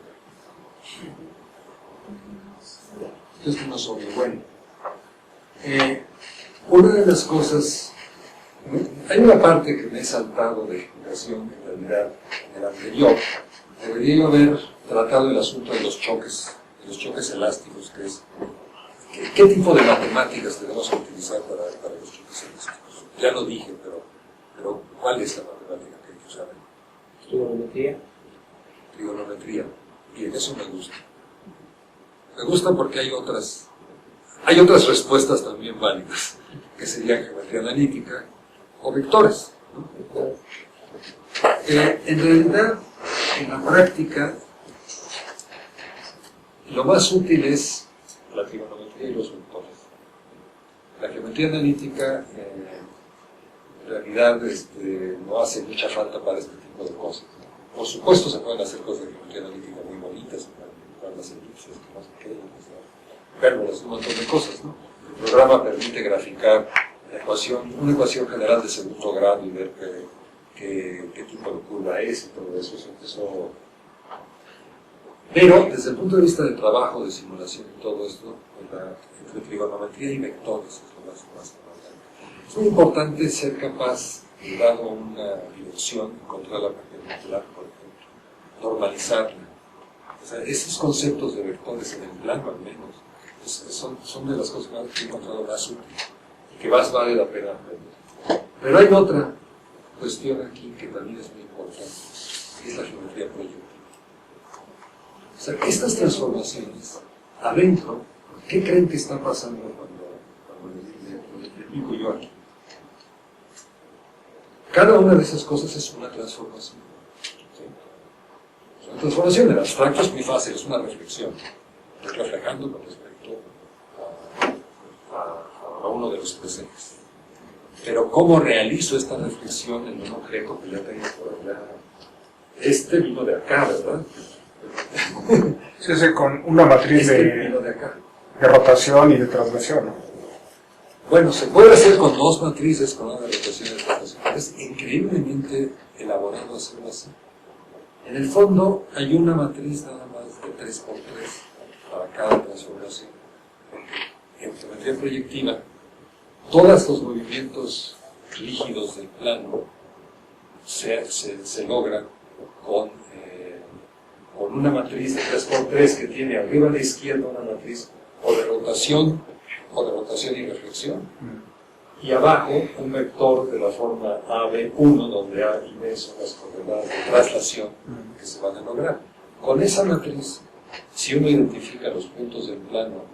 Esto es menos obvio. Bueno, una de las cosas, hay una parte que me he saltado de explicación, en realidad, en el anterior. Debería yo haber tratado el asunto de los choques elásticos, que es ¿qué tipo de matemáticas tenemos que utilizar para los choques elásticos? Ya lo dije, pero Pero, ¿cuál es la matemática que hay que usar?
Trigonometría.
Trigonometría. Bien, eso me gusta. Me gusta porque hay otras respuestas también válidas, que serían geometría analítica o vectores, ¿no? En realidad, en la práctica, lo más útil es la trigonometría y los vectores. La geometría analítica, en realidad, no hace mucha falta para este tipo de cosas, ¿no? Por supuesto, se pueden hacer cosas de geometría analítica muy bonitas, para las elipses, no sé qué, pérgolas, un montón de cosas, ¿no? El programa permite graficar una ecuación general de segundo grado y ver qué tipo de curva es y todo eso. Pero, desde el punto de vista del trabajo, de simulación y todo esto, entre trigonometría y vectores es lo más importante. Es muy importante ser capaz, dado una dirección, encontrarla perpendicular, por ejemplo, normalizarla. O sea, esos conceptos de vectores en el plano, al menos, son de las cosas que he encontrado más útiles y que más vale la pena aprender. Pero hay otra cuestión aquí que también es muy importante, que es la geometría proyectiva. O sea, estas transformaciones, adentro, ¿qué creen que está pasando cuando les explico yo aquí? Cada una de esas cosas es una transformación. ¿Sí? Una transformación en abstracto es muy fácil, es una reflexión. Estoy reflejando con respecto a uno de los presentes. Pero ¿cómo realizo esta reflexión en un objeto que ya tengo por allá? Este vino de acá, ¿verdad?
Se hace con una matriz
vino de acá.
de rotación y de traslación, ¿no?
Bueno, se puede hacer con dos matrices, con una rotación y de traslación. Es increíblemente elaborado hacerlo así. En el fondo hay una matriz nada más de 3×3 para cada transformación. En geometría proyectiva, todos los movimientos rígidos del plano se logran con una matriz de 3×3 que tiene arriba a la izquierda una matriz o de rotación y reflexión, y abajo un vector de la forma AB1, donde A y B son las coordenadas de traslación que se van a lograr. Con esa matriz, si uno identifica los puntos del plano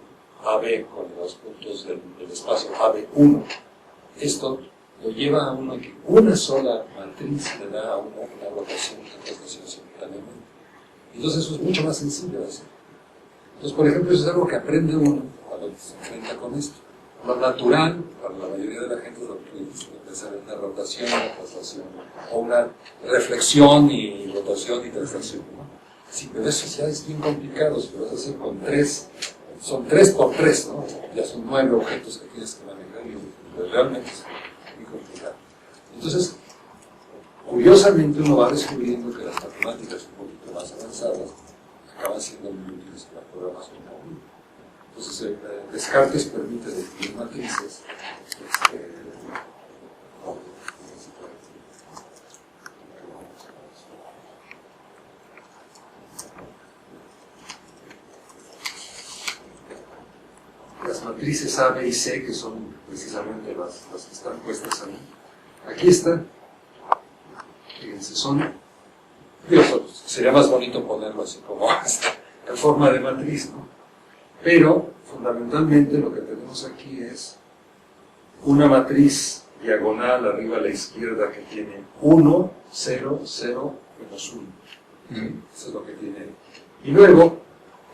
AB con los puntos del espacio AB1, esto lo lleva a uno que una sola matriz le da a una rotación y una traslación simultáneamente. Entonces eso es mucho más sencillo de hacer. Entonces, por ejemplo, eso es algo que aprende uno cuando se enfrenta con esto. Lo natural, para la mayoría de la gente, es lo que dice, empezar en una rotación y una traslación, o una reflexión y rotación y traslación, ¿no? Sí, pero eso ya es bien complicado, si lo vas a hacer con son 3×3, ¿no? Ya son 9 objetos que tienes que manejar y realmente es muy complicado. Entonces, curiosamente uno va descubriendo que las matemáticas un poquito más avanzadas acaban siendo muy útiles para programación móvil. Entonces, Descartes permite definir matrices las matrices A, B y C, que son precisamente las que están puestas ahí. Aquí están. Fíjense, sería más bonito ponerlo así como en forma de matriz, ¿no? Pero, fundamentalmente, lo que tenemos aquí es una matriz diagonal arriba a la izquierda que tiene 1, 0, 0, menos 1. Eso es lo que tiene. Y luego,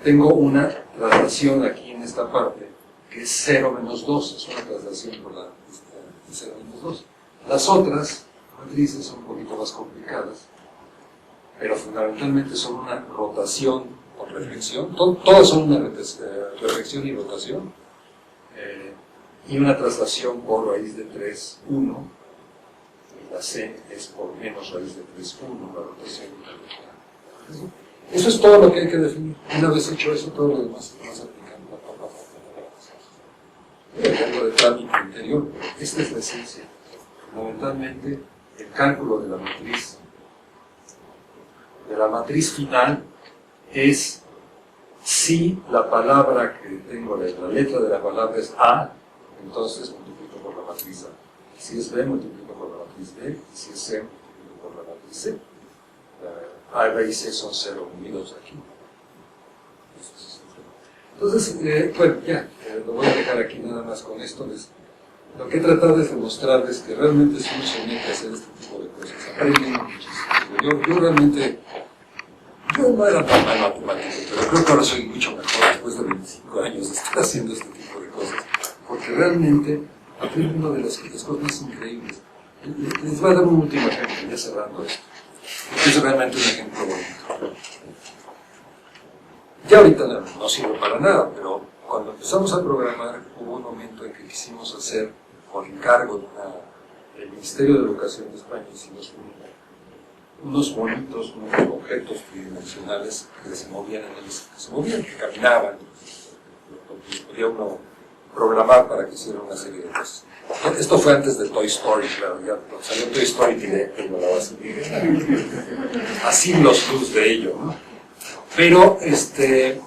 tengo una traslación aquí en esta parte, que es 0 menos 2, es una traslación por la 0 menos 2. Las otras matrices son un poquito más complicadas, pero fundamentalmente son una rotación con reflexión, todas son una reflexión y rotación, y una traslación por raíz de 3, 1, y la C es por menos raíz de 3, 1, la rotación y la reflexión. Eso es todo lo que hay que definir. Una vez hecho eso, todo lo demás se va aplicando. Algo de trámite interior, pero esta es la esencia. Fundamentalmente, el cálculo de la matriz final es si la palabra que tengo, la letra de la palabra es A, entonces multiplico por la matriz A. Si es B, multiplico por la matriz matriz B, y si es C, por la matriz C. A, B y C son 0 unidos aquí. Entonces, bueno, ya, lo voy a dejar aquí nada más con esto. Lo que he tratado es demostrarles que realmente si uno se mete a hacer este tipo de cosas, aprenden muchísimo. Yo realmente, yo no era tan mal matemático, pero creo que ahora soy mucho mejor después de 25 años de estar haciendo este tipo de cosas, porque realmente aprenden una de las cosas más increíbles. Les voy a dar un último ejemplo, ya cerrando esto, porque es realmente un ejemplo bonito. Ya ahorita no sirve para nada, pero cuando empezamos a programar hubo un momento en que quisimos hacer, por encargo del Ministerio de Educación de España, hicimos unos bonitos, unos objetos tridimensionales que se movían, que caminaban, los podía uno programar para que hicieran una serie de cosas. Esto fue antes de Toy Story, claro, ya cuando salió Toy Story directo y no la vas a así los luz de ello, ¿no? Pero, en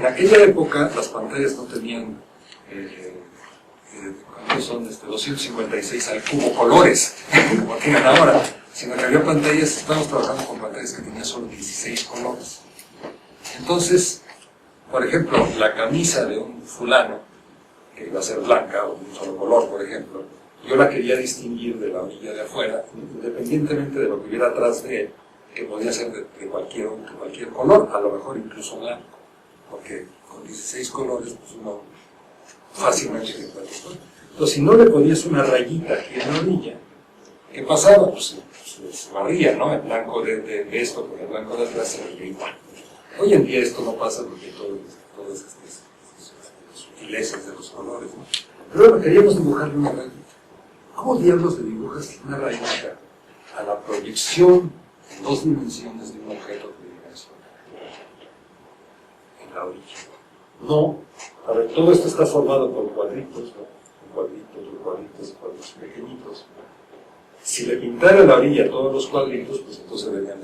aquella época las pantallas no tenían, ¿cuántos son? 256 al cubo colores, como tienen ahora, sino que había pantallas, estábamos trabajando con pantallas que tenían solo 16 colores. Entonces, por ejemplo, la camisa de un fulano, que iba a ser blanca o de un solo color, por ejemplo, yo la quería distinguir de la orilla de afuera, independientemente de lo que hubiera atrás de él, que podía ser de cualquier color, a lo mejor incluso blanco, porque con 16 colores pues uno fácilmente se encuentra. Entonces, si no le ponías una rayita aquí en la orilla, ¿qué pasaba? Pues se barría, ¿no? El blanco de esto con el blanco de atrás se veía igual. Hoy en día esto no pasa porque todas estas sutilezas de los colores, ¿no? Pero bueno, queríamos dibujarle una rayita. ¿Cómo diablos le dibujas una rayita a la proyección en 2 dimensiones de un objeto tridimensional en la orilla? No, a ver, todo esto está formado por cuadritos, ¿no? Cuadritos pequeñitos. Si le pintara la orilla todos los cuadritos, pues entonces verían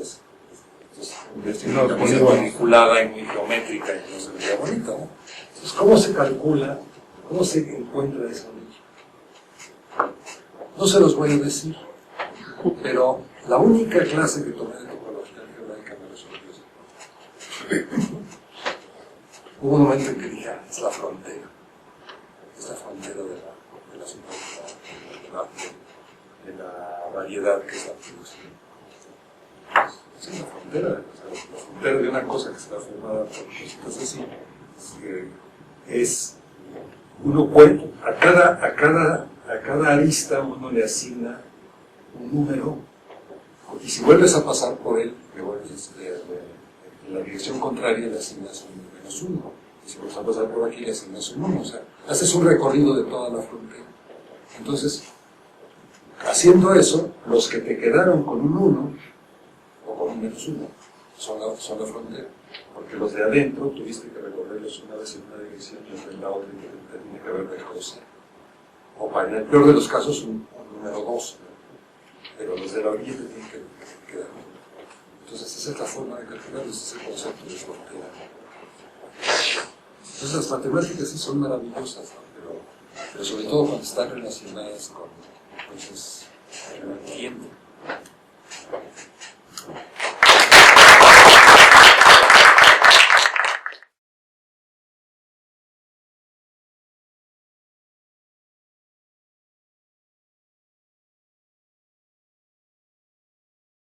una cosa manipulada y muy geométrica y no se vería bonita, ¿no? Entonces, ¿cómo se calcula, cómo se encuentra esa orilla? No se los voy a decir, pero la única clase que tomé de topología algebraica me resolvió eso. Hubo un momento en que dije, es la frontera de la variedad que es la producción. Es la frontera de una cosa que está formada por cositas así. Es uno puede, a cada arista uno le asigna un número, y si vuelves a pasar por él, en la dirección contraria le asignas un -1, y si vuelves a pasar por aquí le asignas un 1, o sea, haces un recorrido de toda la frontera. Entonces, haciendo eso, los que te quedaron con un 1 o con un -1 son la frontera, porque los de adentro tuviste que recorrerlos una vez en una dirección y otra en la otra, y tiene que haber dejado cero. O para, en el peor de los casos, un número 2, ¿no? Pero los de la orilla te tienen que quedar. Entonces, esa es la forma de calcular, ese es el concepto de frontera. Entonces, las matemáticas sí son maravillosas, ¿no? Pero sobre todo cuando están relacionadas con cosas que no entienden.